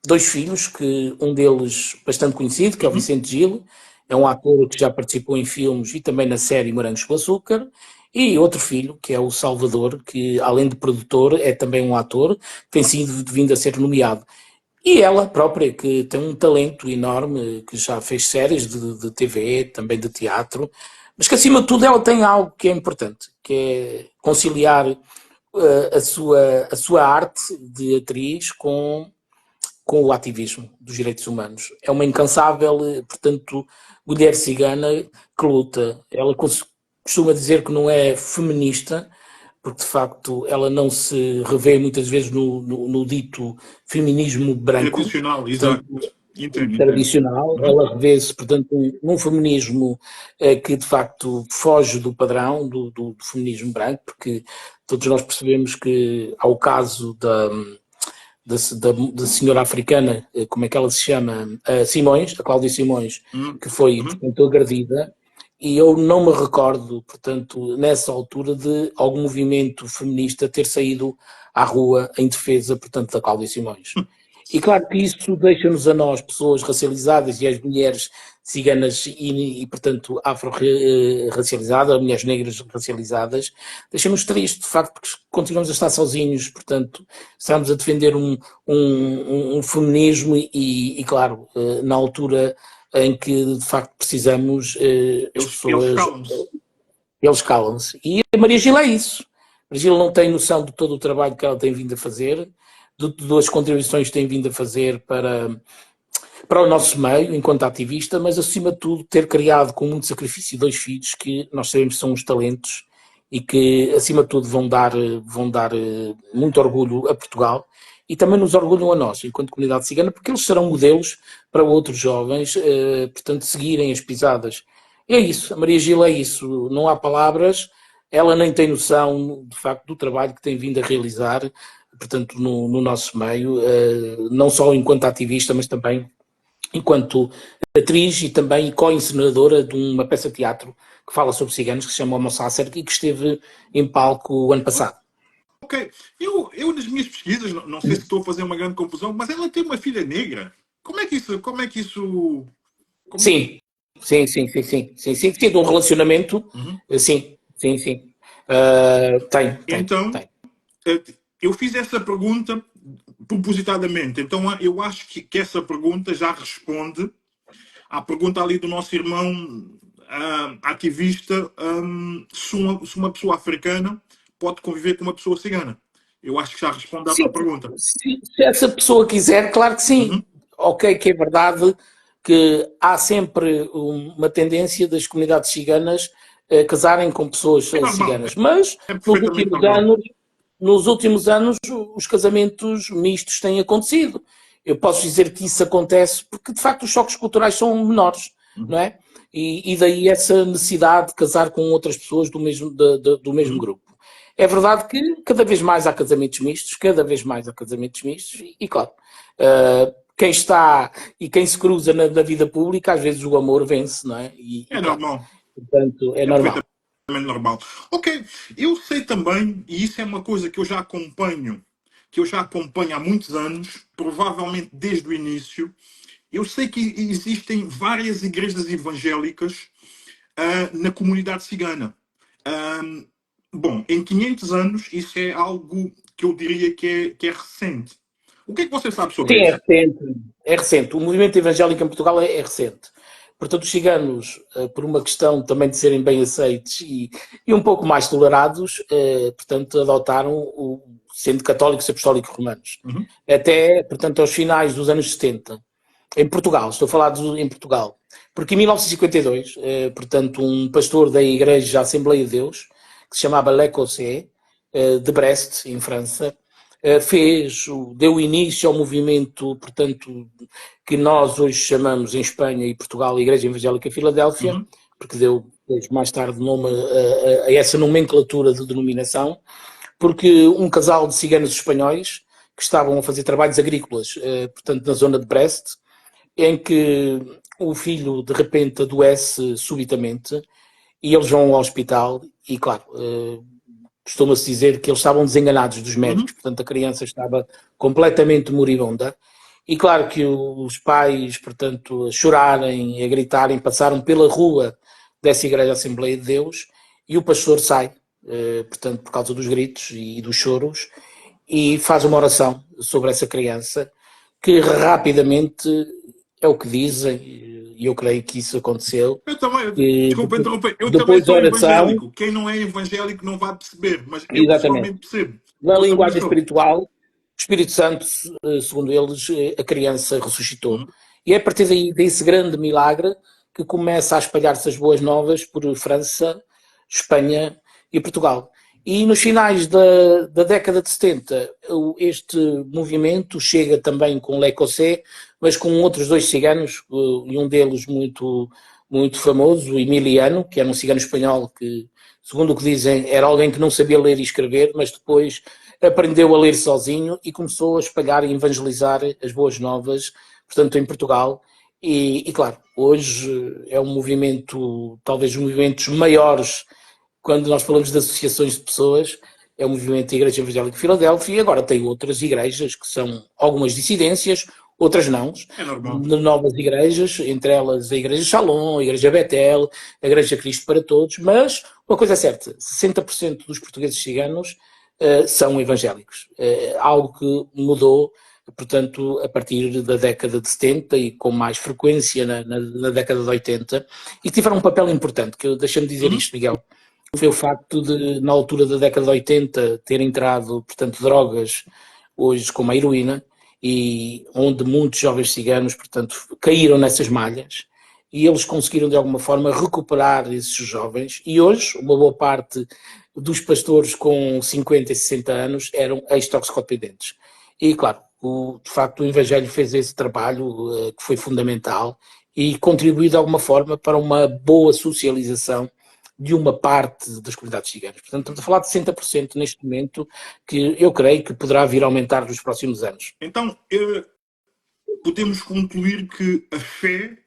Speaker 1: 2 filhos, que um deles bastante conhecido, que é o Vicente Gil, é um ator que já participou em filmes e também na série Morangos com Açúcar, e outro filho, que é o Salvador, que além de produtor é também um ator, tem vindo a ser nomeado. E ela própria, que tem um talento enorme, que já fez séries de TV, também de teatro, mas que acima de tudo ela tem algo que é importante, que é conciliar a sua arte de atriz com o ativismo dos direitos humanos. É uma incansável, portanto, mulher cigana que luta. Ela costuma dizer que não é feminista, porque de facto ela não se revê muitas vezes no dito feminismo branco.
Speaker 2: Tradicional, exato. Entendo.
Speaker 1: tradicional,
Speaker 2: Uhum.
Speaker 1: ela revê-se, portanto, num feminismo que de facto foge do padrão do feminismo branco, porque todos nós percebemos que há o caso da senhora africana, como é que ela se chama? Simões, a Cláudia Simões,
Speaker 2: Uhum.
Speaker 1: que foi,
Speaker 2: Uhum.
Speaker 1: portanto, agredida, e eu não me recordo, portanto, nessa altura, de algum movimento feminista ter saído à rua em defesa, portanto, da Cláudia Simões. E claro que isso deixa-nos a nós, pessoas racializadas, e as mulheres ciganas portanto, afro-racializadas, mulheres negras racializadas, deixa-nos tristes, de facto, porque continuamos a estar sozinhos, portanto, estamos a defender um feminismo claro, na altura em que, de facto, precisamos, as
Speaker 2: Eles
Speaker 1: pessoas,
Speaker 2: calam-se.
Speaker 1: eles calam-se. E a Maria Gil é isso. A Maria Gil não tem noção de todo o trabalho que ela tem vindo a fazer, das contribuições que tem vindo a fazer para o nosso meio, enquanto ativista, mas acima de tudo ter criado com muito sacrifício 2 filhos que nós sabemos que são uns talentos e que acima de tudo vão dar muito orgulho a Portugal e também nos orgulham a nós, enquanto comunidade cigana, porque eles serão modelos para outros jovens, portanto, seguirem as pisadas. É isso, a Maria Gil é isso, não há palavras, ela nem tem noção, de facto, do trabalho que tem vindo a realizar, portanto, no nosso meio, não só enquanto ativista, mas também enquanto atriz e também co-encenadora de uma peça de teatro que fala sobre ciganos, que se chama Homo Sacer, e que esteve em palco o ano passado.
Speaker 2: Ok, eu nas minhas pesquisas, não sei se estou a fazer uma grande confusão, mas ela tem uma filha negra. Como é que...
Speaker 1: Sim, sim, de um relacionamento,
Speaker 2: Uhum.
Speaker 1: sim. Tem.
Speaker 2: Então, eu fiz essa pergunta propositadamente. Então, eu acho que essa pergunta já responde à pergunta ali do nosso irmão ativista, se uma pessoa africana pode conviver com uma pessoa cigana. Eu acho que já responde à
Speaker 1: Sim,
Speaker 2: pergunta.
Speaker 1: se essa pessoa quiser, claro que sim.
Speaker 2: Uhum.
Speaker 1: Ok, que é verdade que há sempre uma tendência das comunidades ciganas a casarem com pessoas
Speaker 2: É normal,
Speaker 1: ciganas, mas
Speaker 2: é
Speaker 1: nos
Speaker 2: perfeitamente
Speaker 1: últimos
Speaker 2: normal.
Speaker 1: anos, nos últimos anos os casamentos mistos têm acontecido. Eu posso dizer que isso acontece porque, de facto, os choques culturais são menores, não é? E daí essa necessidade de casar com outras pessoas do mesmo
Speaker 2: Uhum.
Speaker 1: grupo. É verdade que cada vez mais há casamentos mistos, claro, quem está e quem se cruza na vida pública, às vezes o amor vence, não é?
Speaker 2: É
Speaker 1: Claro,
Speaker 2: normal.
Speaker 1: portanto, é
Speaker 2: É
Speaker 1: normal.
Speaker 2: perfeitamente normal. Ok, eu sei também, e isso é uma coisa que eu já acompanho há muitos anos, provavelmente desde o início. Eu sei que existem várias igrejas evangélicas na comunidade cigana. Ahm, bom, em 500 anos, isso é algo que eu diria que é recente. O que é que você sabe sobre
Speaker 1: Sim, é
Speaker 2: isso?
Speaker 1: recente. É recente. O movimento evangélico em Portugal é recente. Portanto, os ciganos, por uma questão também de serem bem aceitos e um pouco mais tolerados, portanto, adotaram sendo católicos e apostólicos romanos.
Speaker 2: Uhum.
Speaker 1: Até, portanto, aos finais dos anos 70. Em Portugal, estou a falar em Portugal. Porque em 1952, portanto, um pastor da Igreja Assembleia de Deus, que se chamava Le Cossé, de Brest, em França, deu início ao movimento, portanto, que nós hoje chamamos em Espanha e Portugal a Igreja Evangélica Filadélfia,
Speaker 2: Uhum.
Speaker 1: porque deu depois, mais tarde nome a essa nomenclatura de denominação, porque um casal de ciganos espanhóis que estavam a fazer trabalhos agrícolas, portanto, na zona de Brest, em que o filho de repente adoece subitamente e eles vão ao hospital e, claro, costuma-se dizer que eles estavam desenganados dos médicos,
Speaker 2: Uhum.
Speaker 1: portanto a criança estava completamente moribunda e claro que os pais, portanto, a chorarem, a gritarem, passaram pela rua dessa Igreja Assembleia de Deus e o pastor sai, portanto, por causa dos gritos e dos choros e faz uma oração sobre essa criança que rapidamente é o que dizem, e eu creio que isso aconteceu.
Speaker 2: Eu também,
Speaker 1: E
Speaker 2: desculpa interromper, eu também
Speaker 1: depois da
Speaker 2: sou
Speaker 1: oração,
Speaker 2: evangélico. Quem não é evangélico não vai perceber, mas eu
Speaker 1: exatamente,
Speaker 2: pessoalmente percebo.
Speaker 1: na
Speaker 2: Força,
Speaker 1: linguagem
Speaker 2: professor.
Speaker 1: espiritual, o Espírito Santo, segundo eles, a criança ressuscitou.
Speaker 2: Uhum.
Speaker 1: E é a partir daí, desse grande milagre, que começa a espalhar-se as boas novas por França, Espanha e Portugal. E nos finais da década de 70, este movimento chega também com L'Écossais, mas com outros dois ciganos, e um deles muito famoso, o Emiliano, que era um cigano espanhol que, segundo o que dizem, era alguém que não sabia ler e escrever, mas depois aprendeu a ler sozinho e começou a espalhar e evangelizar as boas novas, portanto, em Portugal. E claro, hoje é um movimento, talvez um dos movimentos maiores, quando nós falamos de associações de pessoas, é o movimento da Igreja Evangélica de Filadélfia, e agora tem outras igrejas que são algumas dissidências, outras não,
Speaker 2: É normal.
Speaker 1: de novas igrejas, entre elas a Igreja Shalom, a Igreja Betel, a Igreja Cristo para Todos, mas uma coisa é certa, 60% dos portugueses ciganos são evangélicos. Algo que mudou, portanto, a partir da década de 70 e com mais frequência na década de 80, e tiveram um papel importante, que deixa-me dizer isto, Miguel, foi o facto de, na altura da década de 80, ter entrado, portanto, drogas, hoje como a heroína, e onde muitos jovens ciganos, portanto, caíram nessas malhas, e eles conseguiram, de alguma forma, recuperar esses jovens, e hoje, uma boa parte dos pastores com 50 e 60 anos eram ex-toxicodependentes. E, claro, de facto, o Evangelho fez esse trabalho, que foi fundamental, e contribuiu, de alguma forma, para uma boa socialização de uma parte das comunidades ciganas. Portanto, estamos a falar de 60% neste momento, que eu creio que poderá vir a aumentar nos próximos anos.
Speaker 2: Então, podemos concluir que a fé,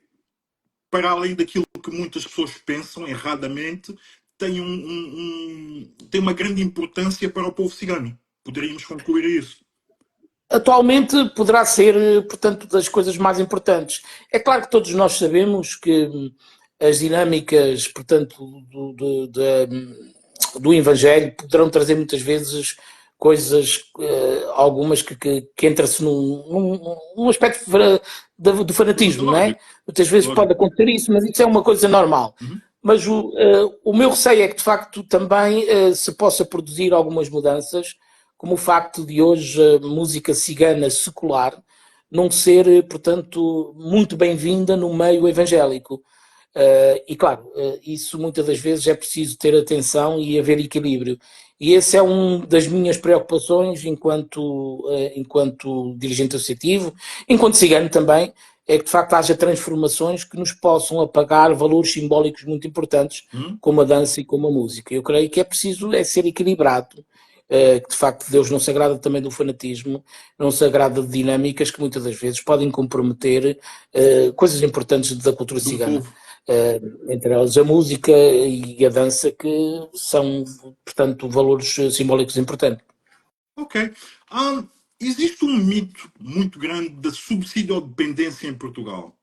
Speaker 2: para além daquilo que muitas pessoas pensam erradamente, tem uma grande importância para o povo cigano. Poderíamos concluir isso.
Speaker 1: Atualmente poderá ser, portanto, das coisas mais importantes. É claro que todos nós sabemos que as dinâmicas, portanto, do Evangelho poderão trazer muitas vezes coisas, algumas que entra-se num aspecto do fanatismo, não é? Muitas vezes pode acontecer isso, mas isso é uma coisa normal. Mas o meu receio é que, de facto, também se possa produzir algumas mudanças, como o facto de hoje a música cigana secular não ser, portanto, muito bem-vinda no meio evangélico. E claro, isso muitas das vezes é preciso ter atenção e haver equilíbrio. E esse é uma das minhas preocupações enquanto dirigente associativo, enquanto cigano também, é que de facto haja transformações que nos possam apagar valores simbólicos muito importantes, como a dança e como a música. Eu creio que é preciso ser equilibrado, que de facto Deus não se agrada também do fanatismo, não se agrada de dinâmicas que muitas das vezes podem comprometer coisas importantes da cultura cigana. Entre elas a música e a dança, que são, portanto, valores simbólicos importantes.
Speaker 2: Ok. Existe um mito muito grande da subsídio-dependência em Portugal.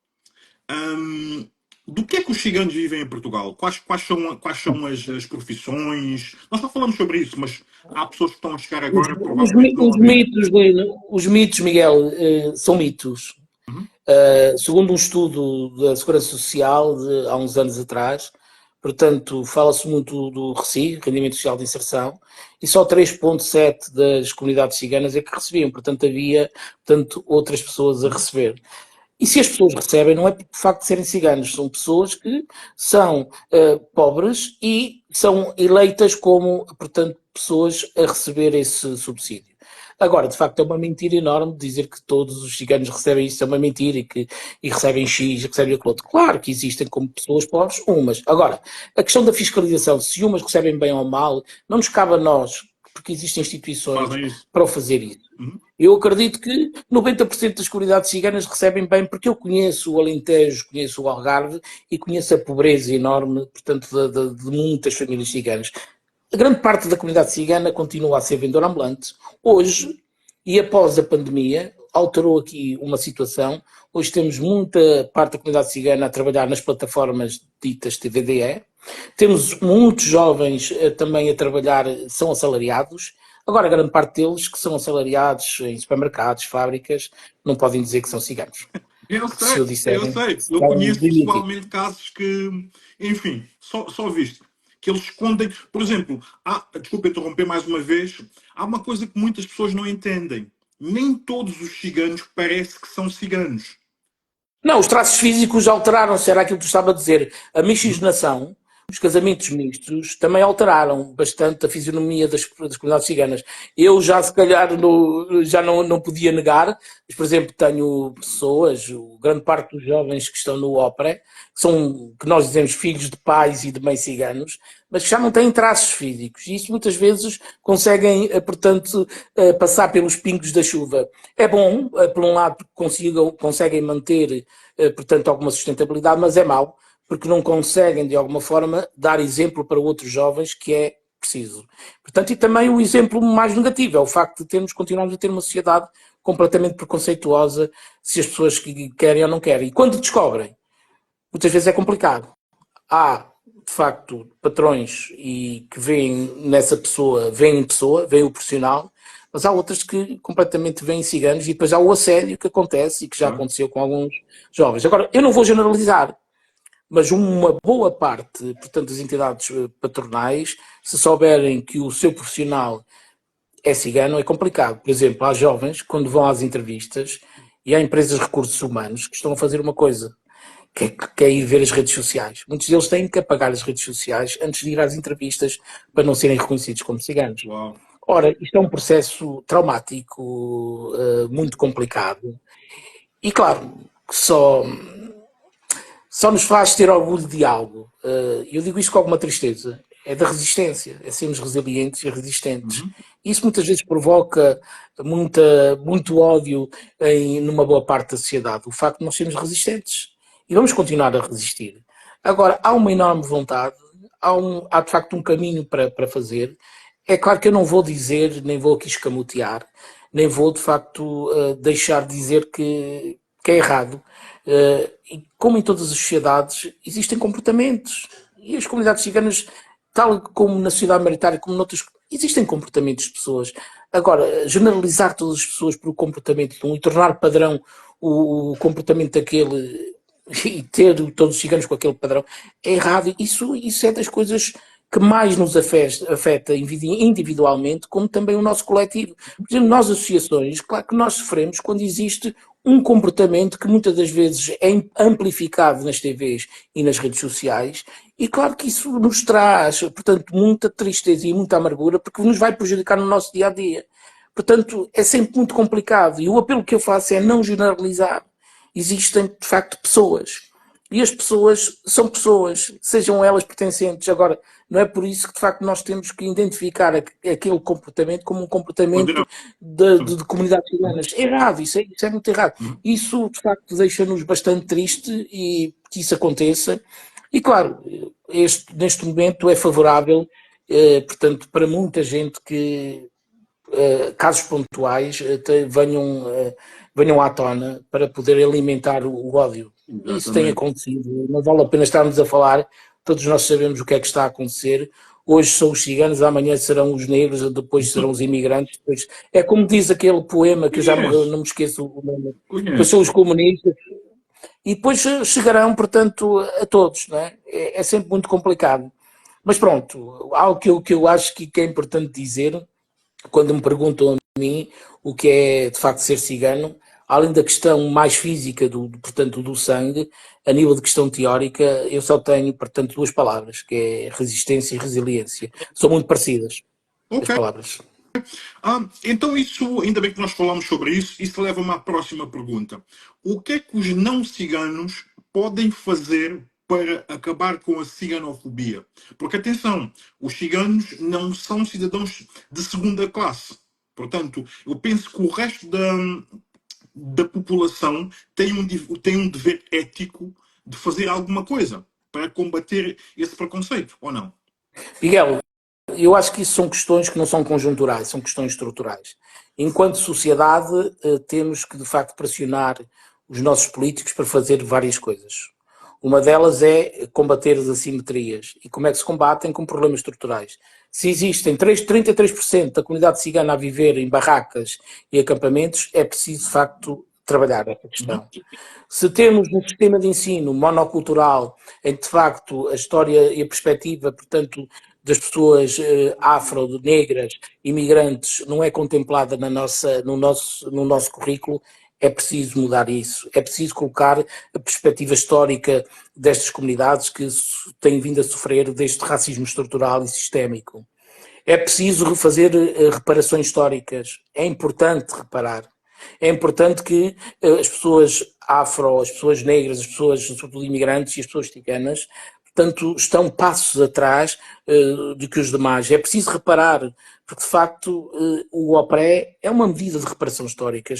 Speaker 2: Do que é que os ciganos vivem em Portugal? Quais são as profissões? Nós já falamos sobre isso, mas há pessoas que estão a chegar agora, provavelmente não ouvem.
Speaker 1: Os mitos, Miguel, são mitos. Segundo um estudo da Segurança Social de há uns anos atrás, portanto, fala-se muito do RSI, Rendimento Social de Inserção, e só 3,7% das comunidades ciganas é que recebiam, portanto havia outras pessoas a receber. E se as pessoas recebem, não é por facto de serem ciganos, são pessoas que são pobres e são eleitas como, portanto, pessoas a receber esse subsídio. Agora, de facto, é uma mentira enorme dizer que todos os ciganos recebem isso, é uma mentira, e recebem X, recebem aquilo outro. Claro que existem como pessoas pobres, umas. Agora, a questão da fiscalização, se umas recebem bem ou mal, não nos cabe a nós, porque existem instituições para o fazer isso. Eu acredito que 90% das comunidades ciganas recebem bem, porque eu conheço o Alentejo, conheço o Algarve e conheço a pobreza enorme, portanto, de muitas famílias ciganas. A grande parte da comunidade cigana continua a ser vendedor ambulante. Hoje, e após a pandemia, alterou aqui uma situação. Hoje temos muita parte da comunidade cigana a trabalhar nas plataformas ditas TVDE. Temos muitos jovens também a trabalhar, são assalariados. Agora, a grande parte deles que são assalariados em supermercados, fábricas, não podem dizer que são ciganos.
Speaker 2: Eu sei. Eu conheço pessoalmente casos que, enfim, só visto. Que eles escondem. Por exemplo, desculpa interromper mais uma vez, há uma coisa que muitas pessoas não entendem. Nem todos os ciganos parece que são ciganos.
Speaker 1: Não, os traços físicos alteraram-se, era aquilo que tu estava a dizer. A miscigenação Os casamentos mistos também alteraram bastante a fisionomia das comunidades ciganas. Eu já, se calhar, já não podia negar, mas, por exemplo, tenho pessoas, grande parte dos jovens que estão no Ópera, que nós dizemos filhos de pais e de mães ciganos, mas que já não têm traços físicos. E isso muitas vezes conseguem, portanto, passar pelos pingos da chuva. É bom, por um lado, conseguem manter, portanto, alguma sustentabilidade, mas é mau porque não conseguem, de alguma forma, dar exemplo para outros jovens que é preciso. Portanto, e também o exemplo mais negativo é o facto de continuarmos a ter uma sociedade completamente preconceituosa se as pessoas querem ou não querem. E quando descobrem, muitas vezes é complicado. Há, de facto, patrões e que veem nessa pessoa, veem o profissional, mas há outras que completamente veem ciganos e depois há o assédio que acontece e que já aconteceu com alguns jovens. Agora, eu não vou generalizar, mas uma boa parte, portanto, das entidades patronais, se souberem que o seu profissional é cigano, é complicado. Por exemplo, há jovens, quando vão às entrevistas, e há empresas de recursos humanos que estão a fazer uma coisa, que é ir ver as redes sociais. Muitos deles têm que apagar as redes sociais antes de ir às entrevistas para não serem reconhecidos como ciganos.
Speaker 2: Uau.
Speaker 1: Ora, isto é um processo traumático, muito complicado, e claro, que só nos faz ter orgulho de algo. Eu digo isto com alguma tristeza. É da resistência, é sermos resilientes e resistentes. Isso muitas vezes provoca muito ódio numa boa parte da sociedade. O facto de nós sermos resistentes. E vamos continuar a resistir. Agora, há uma enorme vontade, há de facto um caminho para fazer. É claro que eu não vou dizer, nem vou aqui escamotear, nem vou de facto deixar de dizer que é errado. E como em todas as sociedades, existem comportamentos. E as comunidades ciganas, tal como na sociedade maritária, como noutras, existem comportamentos de pessoas. Agora, generalizar todas as pessoas por o comportamento de um e tornar padrão o comportamento daquele e ter todos os ciganos com aquele padrão é errado. Isso é das coisas que mais nos afeta individualmente, como também o nosso coletivo. Por exemplo, nós associações, claro que nós sofremos quando existe um comportamento que muitas das vezes é amplificado nas TVs e nas redes sociais, e claro que isso nos traz, portanto, muita tristeza e muita amargura, porque nos vai prejudicar no nosso dia-a-dia. Portanto, é sempre muito complicado, e o apelo que eu faço é não generalizar. Existem, de facto, pessoas. E as pessoas são pessoas, sejam elas pertencentes. Agora, não é por isso que, de facto, nós temos que identificar aquele comportamento como um comportamento de comunidades ciganas. É errado, isso é muito errado. Isso, de facto, deixa-nos bastante triste e que isso aconteça. E, claro, neste momento é favorável, portanto, para muita gente que casos pontuais venham à tona para poder alimentar o ódio.
Speaker 2: Exatamente.
Speaker 1: Isso tem acontecido, não vale a pena estarmos a falar, todos nós sabemos o que é que está a acontecer. Hoje são os ciganos, amanhã serão os negros, depois serão os imigrantes. Depois... É como diz aquele poema, que eu já não me esqueço o nome, depois são os comunistas, e depois chegarão, portanto, a todos, não é? É sempre muito complicado. Mas pronto, algo que eu acho que é importante dizer, quando me perguntam a mim o que é de facto ser cigano, além da questão mais física, portanto, do sangue, a nível de questão teórica, eu só tenho, portanto, duas palavras, que é resistência e resiliência. São muito parecidas, as palavras.
Speaker 2: Então isso, ainda bem que nós falamos sobre isso leva-me à próxima pergunta. O que é que os não ciganos podem fazer para acabar com a ciganofobia? Porque, atenção, os ciganos não são cidadãos de segunda classe. Portanto, eu penso que o resto da população tem um dever ético de fazer alguma coisa para combater esse preconceito, ou não?
Speaker 1: Miguel, eu acho que isso são questões que não são conjunturais, são questões estruturais. Enquanto sociedade, temos que, de facto, pressionar os nossos políticos para fazer várias coisas. Uma delas é combater as assimetrias. E como é que se combatem? Com problemas estruturais. Se existem 33% da comunidade cigana a viver em barracas e acampamentos, é preciso, de facto, trabalhar essa questão. Se temos um sistema de ensino monocultural, em que, de facto, a história e a perspectiva, portanto, das pessoas afro-negras, imigrantes, não é contemplada no nosso currículo, É preciso mudar isso, é preciso colocar a perspectiva histórica destas comunidades que têm vindo a sofrer deste racismo estrutural e sistémico. É preciso refazer reparações históricas, é importante reparar. É importante que as pessoas afro, as pessoas negras, as pessoas, sobretudo imigrantes e as pessoas ciganas, portanto, estão passos atrás do que os demais. É preciso reparar, porque de facto o OPRE é uma medida de reparação histórica.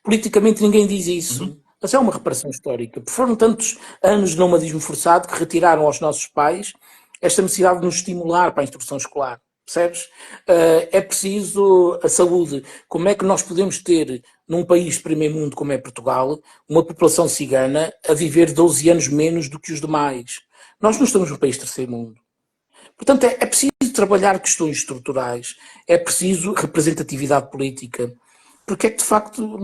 Speaker 1: Politicamente ninguém diz isso, mas é uma reparação histórica. Foram tantos anos de nomadismo forçado que retiraram aos nossos pais esta necessidade de nos estimular para a instrução escolar. Percebes? É preciso a saúde. Como é que nós podemos ter, num país de primeiro mundo como é Portugal, uma população cigana a viver 12 anos menos do que os demais? Nós não estamos num país de terceiro mundo. Portanto, é preciso trabalhar questões estruturais, é preciso representatividade política, porque é que, de facto,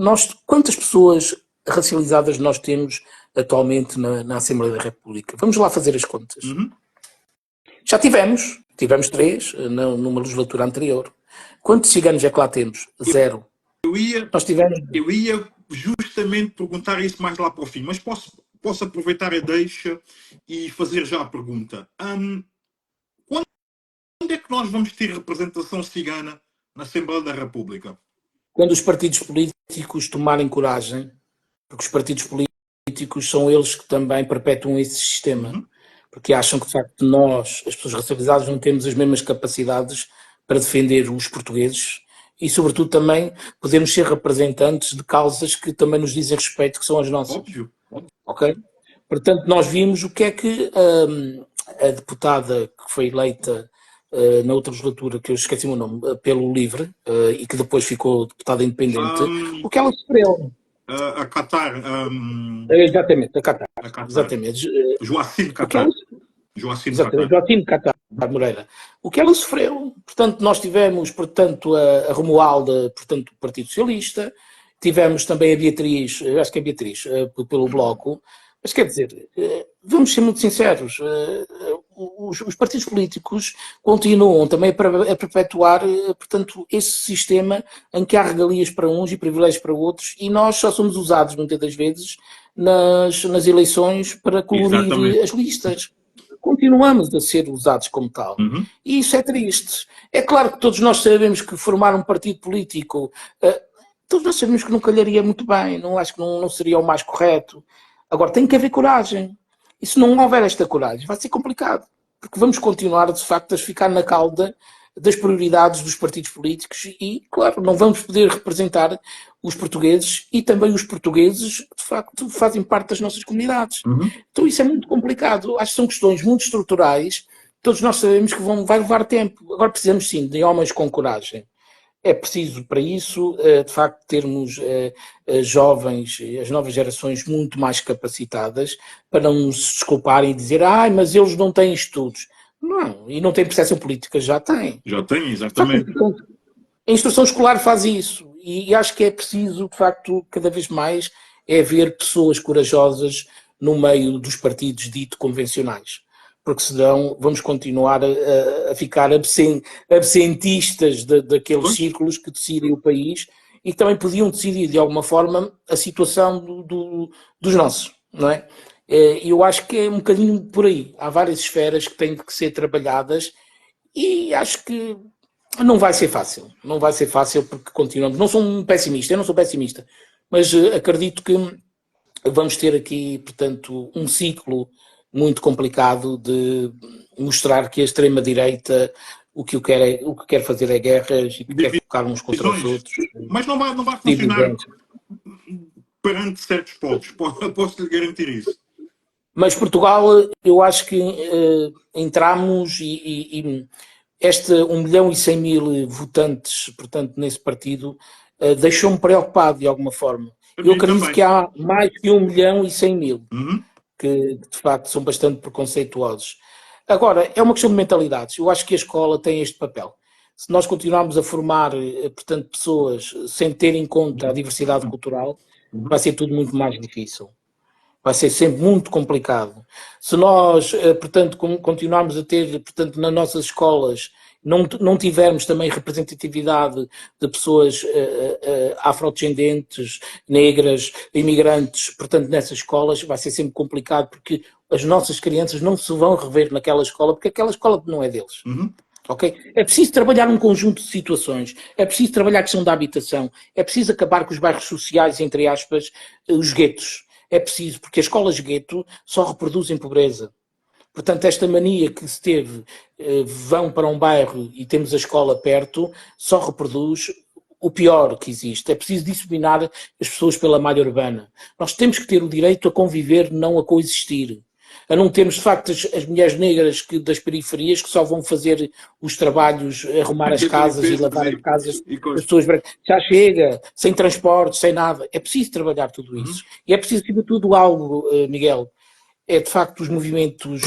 Speaker 1: quantas pessoas racializadas nós temos atualmente na Assembleia da República? Vamos lá fazer as contas. Já tivemos 3 numa legislatura anterior. Quantos ciganos é que lá temos? 0.
Speaker 2: Eu ia justamente perguntar isso mais lá para o fim, mas posso aproveitar a deixa e fazer já a pergunta. Quando é que nós vamos ter representação cigana na Assembleia da República?
Speaker 1: Quando os partidos políticos tomarem coragem, porque os partidos políticos são eles que também perpetuam esse sistema, porque acham que, de facto, nós, as pessoas racializadas, não temos as mesmas capacidades para defender os portugueses e, sobretudo, também podemos ser representantes de causas que também nos dizem respeito, que são as nossas.
Speaker 2: Óbvio.
Speaker 1: Ok? Portanto, nós vimos o que é que a deputada que foi eleita na outra legislatura, que eu esqueci o meu nome, pelo LIVRE, e que depois ficou deputada independente, o que ela sofreu.
Speaker 2: A Qatar.
Speaker 1: Exatamente, a Qatar.
Speaker 2: A Qatar.
Speaker 1: Exatamente.
Speaker 2: Joacine Qatar.
Speaker 1: Joacine Qatar Moreira. O que ela sofreu. Portanto, nós tivemos, portanto, a Romualda, portanto, do Partido Socialista, tivemos também a Beatriz, acho que é a Beatriz, pelo Bloco, mas quer dizer, vamos ser muito sinceros, os partidos políticos continuam também a perpetuar, portanto, esse sistema em que há regalias para uns e privilégios para outros, e nós só somos usados, muitas das vezes, nas eleições para colorir as listas. Continuamos a ser usados como tal. E isso é triste. É claro que todos nós sabemos que formar um partido político, todos nós sabemos que não calharia muito bem, não acho que não seria o mais correto. Agora, tem que haver coragem. E se não houver esta coragem, vai ser complicado. Porque vamos continuar, de facto, a ficar na cauda das prioridades dos partidos políticos e, claro, não vamos poder representar os portugueses e também os portugueses, de facto, fazem parte das nossas comunidades. Então isso é muito complicado. Acho que são questões muito estruturais. Todos nós sabemos que vai levar tempo. Agora precisamos, sim, de homens com coragem. É preciso, para isso, de facto, termos jovens, as novas gerações muito mais capacitadas para não se desculparem e dizer mas eles não têm estudos. Não, e não têm percepção política, já têm.
Speaker 2: Já têm, exatamente.
Speaker 1: A instrução escolar faz isso e acho que é preciso, de facto, cada vez mais haver pessoas corajosas no meio dos partidos dito convencionais. Porque senão vamos continuar a ficar absentistas daqueles círculos que decidem o país e que também podiam decidir, de alguma forma, a situação dos nossos, não é? E eu acho que é um bocadinho por aí. Há várias esferas que têm que ser trabalhadas e acho que não vai ser fácil. Não vai ser fácil porque continuamos. Não sou um pessimista, eu não sou pessimista, mas acredito que vamos ter aqui, portanto, um ciclo muito complicado de mostrar que a extrema-direita o que quer fazer é guerras e que quer focar uns contra os outros.
Speaker 2: Mas não vai funcionar perante certos povos, posso-lhe garantir isso.
Speaker 1: Mas Portugal, eu acho que entramos e este 1.100.000 votantes, portanto, nesse partido, deixou-me preocupado de alguma forma. Eu acredito também que há mais que 1.100.000 que de facto são bastante preconceituosos. Agora, é uma questão de mentalidades. Eu acho que a escola tem este papel. Se nós continuarmos a formar, portanto, pessoas sem ter em conta a diversidade cultural, vai ser tudo muito mais difícil. Vai ser sempre muito complicado. Se nós, portanto, continuarmos a ter, portanto, nas nossas escolas não tivermos também representatividade de pessoas afrodescendentes, negras, imigrantes, portanto, nessas escolas vai ser sempre complicado, porque as nossas crianças não se vão rever naquela escola, porque aquela escola não é deles. Okay? É preciso trabalhar um conjunto de situações, é preciso trabalhar a questão da habitação, é preciso acabar com os bairros sociais, entre aspas, os guetos. É preciso, porque as escolas gueto só reproduzem pobreza. Portanto, esta mania que se teve, vão para um bairro e temos a escola perto, só reproduz o pior que existe. É preciso disseminar as pessoas pela malha urbana. Nós temos que ter o direito a conviver, não a coexistir. A não termos, de facto, as mulheres negras das periferias que só vão fazer os trabalhos, arrumar as casas e lavar as casas, as pessoas brancas. Já chega, sem transporte, sem nada. É preciso trabalhar tudo isso. E é preciso, sobretudo, algo, Miguel, é de facto os movimentos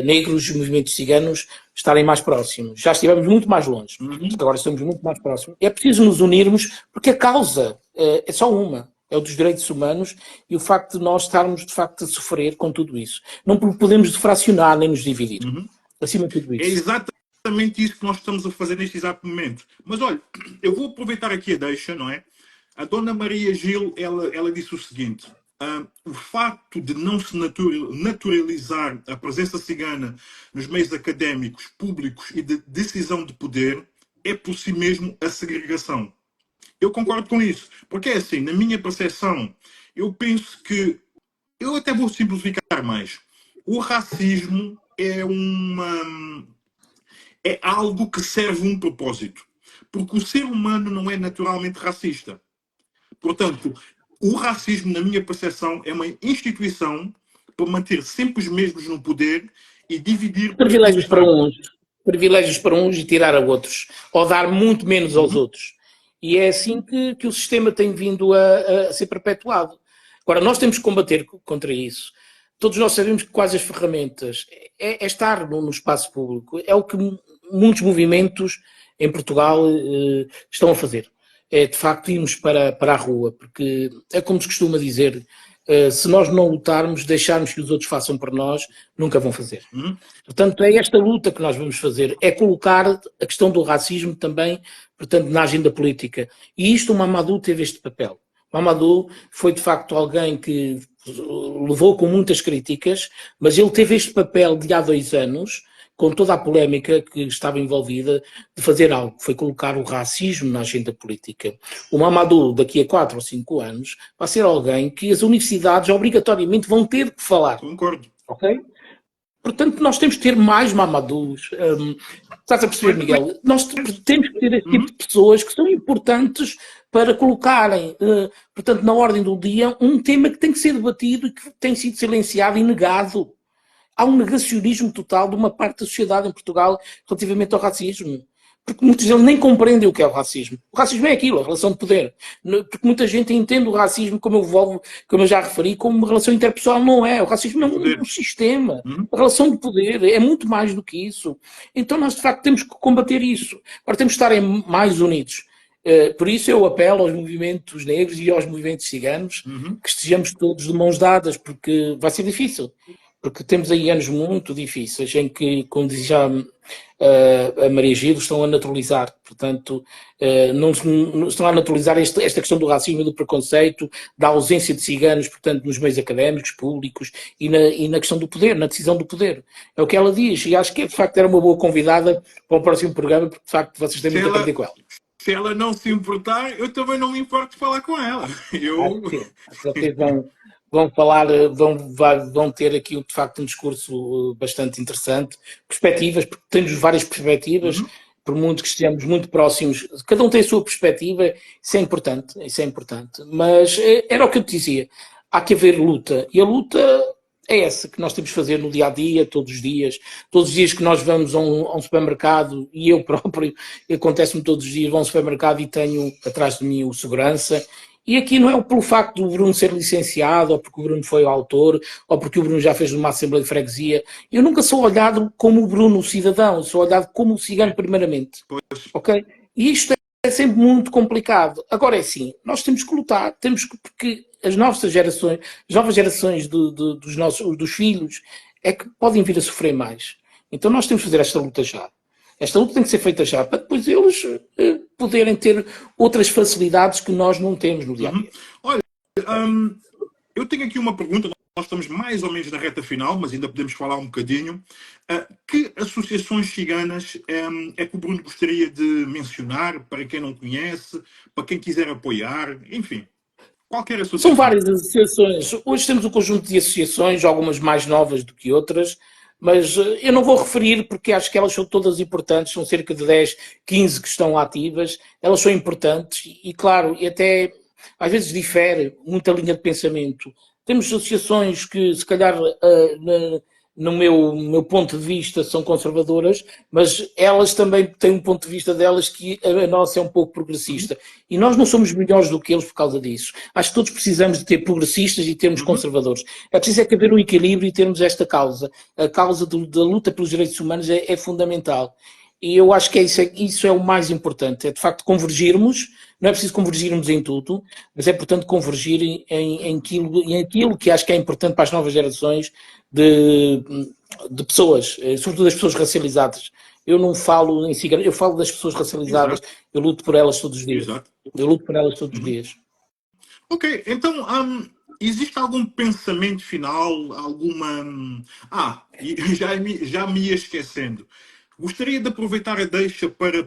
Speaker 1: negros, os movimentos ciganos estarem mais próximos. Já estivemos muito mais longe, agora estamos muito mais próximos. É preciso nos unirmos, porque a causa é só uma. É o dos direitos humanos e o facto de nós estarmos, de facto, a sofrer com tudo isso. Não podemos fracionar nem nos dividir. Acima de tudo isso.
Speaker 2: É exatamente isso que nós estamos a fazer neste exato momento. Mas olha, eu vou aproveitar aqui a deixa, não é? A dona Maria Gil, ela disse o seguinte: o facto de não se naturalizar a presença cigana nos meios académicos, públicos e de decisão de poder é por si mesmo a segregação. Eu concordo com isso, porque é assim, na minha percepção, eu penso que, eu até vou simplificar mais, o racismo é algo que serve um propósito, porque o ser humano não é naturalmente racista. Portanto, o racismo, na minha percepção, é uma instituição para manter sempre os mesmos no poder e dividir...
Speaker 1: Privilégios para uns e tirar a outros, ou dar muito menos aos outros. E é assim que o sistema tem vindo a ser perpetuado. Agora, nós temos que combater contra isso. Todos nós sabemos que quais as ferramentas é estar no espaço público. É o que muitos movimentos em Portugal estão a fazer. É, de facto, irmos para a rua, porque é como se costuma dizer, se nós não lutarmos, deixarmos que os outros façam por nós, nunca vão fazer. Portanto, é esta luta que nós vamos fazer, é colocar a questão do racismo também, portanto, na agenda política. E isto o Mamadou teve este papel. O Mamadou foi, de facto, alguém que levou com muitas críticas, mas ele teve este papel de há 2 anos, com toda a polémica que estava envolvida, de fazer algo, foi colocar o racismo na agenda política. O Mamadou, daqui a 4 ou 5 anos, vai ser alguém que as universidades obrigatoriamente vão ter que falar.
Speaker 2: Concordo.
Speaker 1: Ok? Portanto, nós temos que ter mais Mamadous. Estás a perceber, Miguel? Nós temos que ter esse tipo de pessoas que são importantes para colocarem, portanto, na ordem do dia, um tema que tem que ser debatido e que tem sido silenciado e negado. Há um negacionismo total de uma parte da sociedade em Portugal relativamente ao racismo. Porque muitos deles nem compreendem o que é o racismo. O racismo é aquilo, a relação de poder. Porque muita gente entende o racismo, como eu já referi, como uma relação interpessoal. Não é. O racismo é um sistema. A relação de poder é muito mais do que isso. Então nós, de facto, temos que combater isso. Agora temos que estar mais unidos. Por isso eu apelo aos movimentos negros e aos movimentos ciganos que estejamos todos de mãos dadas, porque vai ser difícil. Porque temos aí anos muito difíceis em que, como diz já a Maria Gil, estão a naturalizar. Portanto, não estão a naturalizar esta questão do racismo e do preconceito, da ausência de ciganos, portanto, nos meios académicos, públicos e na questão do poder, na decisão do poder. É o que ela diz e acho que, de facto, era uma boa convidada para o próximo programa, porque, de facto, vocês têm muito a aprender com ela.
Speaker 2: Se ela não se importar, eu também não me importo de falar com ela.
Speaker 1: Vocês vão falar, vão ter aqui, de facto, um discurso bastante interessante. Perspectivas, porque temos várias perspectivas, por muito que estejamos muito próximos, cada um tem a sua perspectiva, isso é importante. Mas era o que eu te dizia, há que haver luta, e a luta é essa que nós temos que fazer no dia-a-dia, todos os dias que nós vamos a um supermercado, e eu próprio, acontece-me todos os dias, vou a um supermercado e tenho atrás de mim o segurança. E aqui não é pelo facto do Bruno ser licenciado, ou porque o Bruno foi o autor, ou porque o Bruno já fez uma Assembleia de Freguesia. Eu nunca sou olhado como o Bruno, o cidadão, sou olhado como o cigano primeiramente. Ok? E isto é sempre muito complicado. Agora é assim, nós temos que lutar, porque as novas gerações dos filhos é que podem vir a sofrer mais. Então nós temos que fazer esta luta já. Esta luta tem que ser feita já, para depois eles poderem ter outras facilidades que nós não temos no dia a dia.
Speaker 2: Olha, eu tenho aqui uma pergunta. Nós estamos mais ou menos na reta final, mas ainda podemos falar um bocadinho. Que associações ciganas é que o Bruno gostaria de mencionar, para quem não conhece, para quem quiser apoiar, enfim, qualquer associação?
Speaker 1: São várias associações. Hoje temos um conjunto de associações, algumas mais novas do que outras, mas eu não vou referir porque acho que elas são todas importantes, são cerca de 10, 15 que estão ativas, elas são importantes e claro, e até às vezes difere muita linha de pensamento. Temos associações que, se calhar, no meu ponto de vista, são conservadoras, mas elas também têm um ponto de vista delas que a nossa é um pouco progressista. E nós não somos melhores do que eles por causa disso. Acho que todos precisamos de ter progressistas e termos conservadores. É preciso que haver um equilíbrio e termos esta causa. A causa da luta pelos direitos humanos é fundamental. E eu acho que isso é o mais importante, é de facto convergirmos, não é preciso convergirmos em tudo, mas é portanto convergir em aquilo que acho que é importante para as novas gerações de pessoas, sobretudo as pessoas racializadas. Eu não falo em ciganos, eu falo das pessoas racializadas,
Speaker 2: Exato.
Speaker 1: eu luto por elas todos os dias.
Speaker 2: Exato.
Speaker 1: Eu luto por elas todos os dias.
Speaker 2: Ok, então existe algum pensamento final, alguma... já me ia esquecendo. Gostaria de aproveitar a deixa para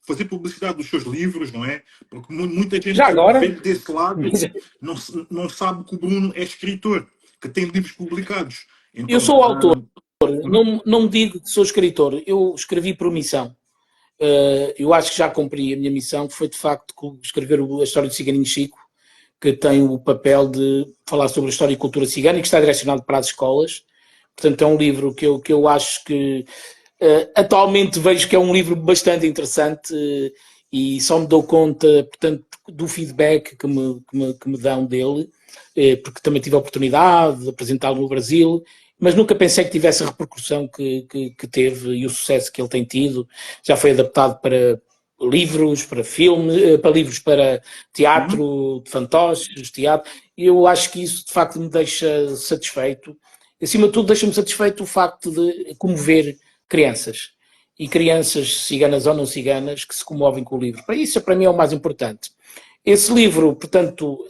Speaker 2: fazer publicidade dos seus livros, não é? Porque muita gente
Speaker 1: Já agora?
Speaker 2: vem desse lado não sabe que o Bruno é escritor, que tem livros publicados. Então,
Speaker 1: eu sou autor, não me digo que sou escritor, eu escrevi por missão. Eu acho que já cumpri a minha missão, que foi de facto escrever a história do Ciganinho Chico, que tem o papel de falar sobre a história e cultura cigana e que está direcionado para as escolas. Portanto, é um livro que eu acho que atualmente vejo que é um livro bastante interessante e só me dou conta, portanto, do feedback que me dão dele, porque também tive a oportunidade de apresentá-lo no Brasil, mas nunca pensei que tivesse a repercussão que teve e o sucesso que ele tem tido. Já foi adaptado para livros, para filmes, para livros para teatro, de fantoches, teatro, e eu acho que isso de facto me deixa satisfeito. Acima de tudo, deixa-me satisfeito o facto de comover crianças, e crianças ciganas ou não ciganas que se comovem com o livro. Para isso, para mim, é o mais importante. Esse livro, portanto,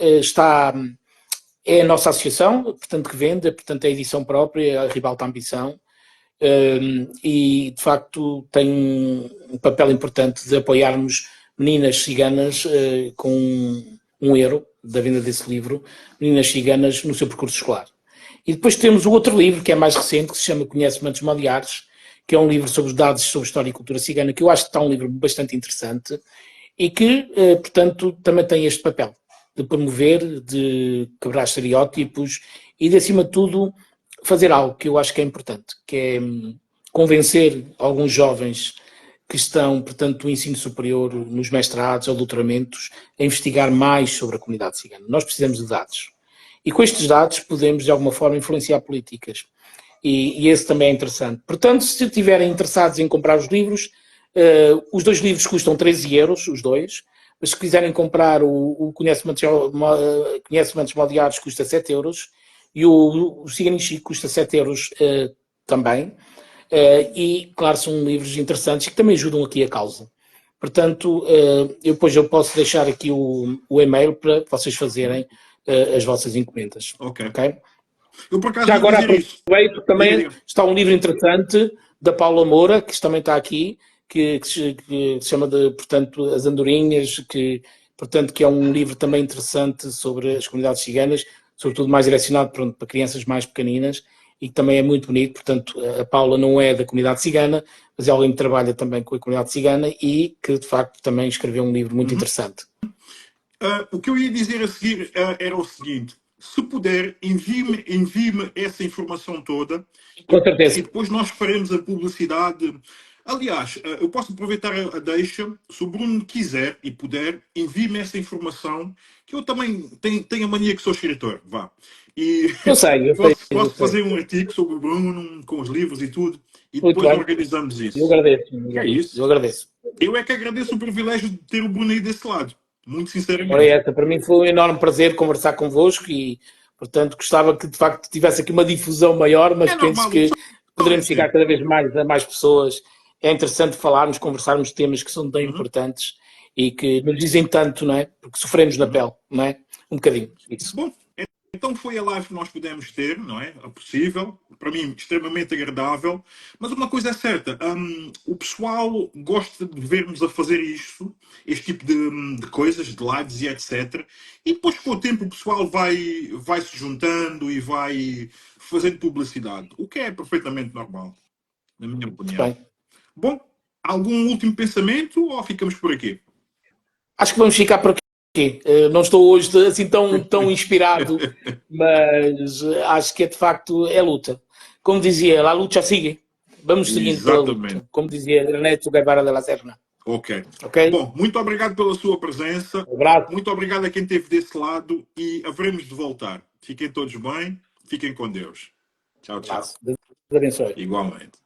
Speaker 1: é a nossa associação, portanto, que vende, portanto, é a edição própria, a Ribalta Ambição, e, de facto, tem um papel importante de apoiarmos meninas ciganas com €1 da venda desse livro, meninas ciganas no seu percurso escolar. E depois temos o outro livro, que é mais recente, que se chama Conhece-me Antes de Me Odiares, que é um livro sobre os dados sobre história e cultura cigana, que eu acho que está um livro bastante interessante e que, portanto, também tem este papel de promover, de quebrar estereótipos e, de, acima de tudo, fazer algo que eu acho que é importante, que é convencer alguns jovens que estão, portanto, no ensino superior, nos mestrados ou doutoramentos, a investigar mais sobre a comunidade cigana. Nós precisamos de dados. E com estes dados podemos, de alguma forma, influenciar políticas. E esse também é interessante. Portanto, se estiverem interessados em comprar os livros, os 2 livros custam €13, os 2, mas se quiserem comprar o Conhece-me Antes de Me Odiares custa €7, e o Ciganinho Chico custa €7 também. E, claro, são livros interessantes que também ajudam aqui a causa. Portanto, depois eu posso deixar aqui o e-mail para vocês fazerem as vossas encomendas.
Speaker 2: Ok.
Speaker 1: Eu, por acaso, já agora aproveito, também está um livro interessante da Paula Moura, que também está aqui, que se chama portanto, As Andorinhas, portanto, que é um livro também interessante sobre as comunidades ciganas, sobretudo mais direcionado para crianças mais pequeninas, e que também é muito bonito. Portanto, a Paula não é da comunidade cigana, mas é alguém que trabalha também com a comunidade cigana e que, de facto, também escreveu um livro muito interessante.
Speaker 2: O que eu ia dizer a seguir era o seguinte: se puder, envie-me essa informação toda.
Speaker 1: Com certeza.
Speaker 2: E depois nós faremos a publicidade. Aliás, eu posso aproveitar a deixa. Se o Bruno quiser e puder, envie-me essa informação, que eu também tenho a mania que sou escritor. Vá. E
Speaker 1: eu sei.
Speaker 2: Posso fazer um artigo sobre o Bruno, com os livros e tudo, e depois organizamos isso.
Speaker 1: Eu agradeço.
Speaker 2: É isso.
Speaker 1: Eu agradeço.
Speaker 2: Eu é que agradeço o privilégio de ter o Bruno aí desse lado. Muito sinceramente.
Speaker 1: Ora, essa, para mim foi um enorme prazer conversar convosco e, portanto, gostava que de facto tivesse aqui uma difusão maior, mas penso que poderemos chegar cada vez mais a mais pessoas é interessante falarmos, conversarmos de temas que são tão importantes e que nos dizem tanto, não é? Porque sofremos na pele, não é? Um bocadinho, isso.
Speaker 2: Bom, então foi a live que nós pudemos ter, não é? A possível, para mim extremamente agradável, mas uma coisa é certa, o pessoal gosta de ver-nos a fazer isto, este tipo de coisas, de lives e etc. E depois com o tempo o pessoal vai se juntando e vai fazendo publicidade, o que é perfeitamente normal, na minha opinião.
Speaker 1: Bem,
Speaker 2: Bom, algum último pensamento ou ficamos por aqui?
Speaker 1: acho que vamos ficar por aqui. Não estou hoje assim tão inspirado, mas acho que é de facto é luta. Como dizia, a luta sigue. Vamos seguindo pela
Speaker 2: Exatamente.
Speaker 1: luta. Como dizia Ernesto Guevara de la Serna.
Speaker 2: Ok.
Speaker 1: Ok?
Speaker 2: Bom, muito obrigado pela sua presença.
Speaker 1: Um abraço.
Speaker 2: Muito obrigado a quem esteve desse lado e haveremos de voltar. Fiquem todos bem. Fiquem com Deus. Tchau,
Speaker 1: Um
Speaker 2: tchau.
Speaker 1: abraço. Deus abençoe.
Speaker 2: Igualmente.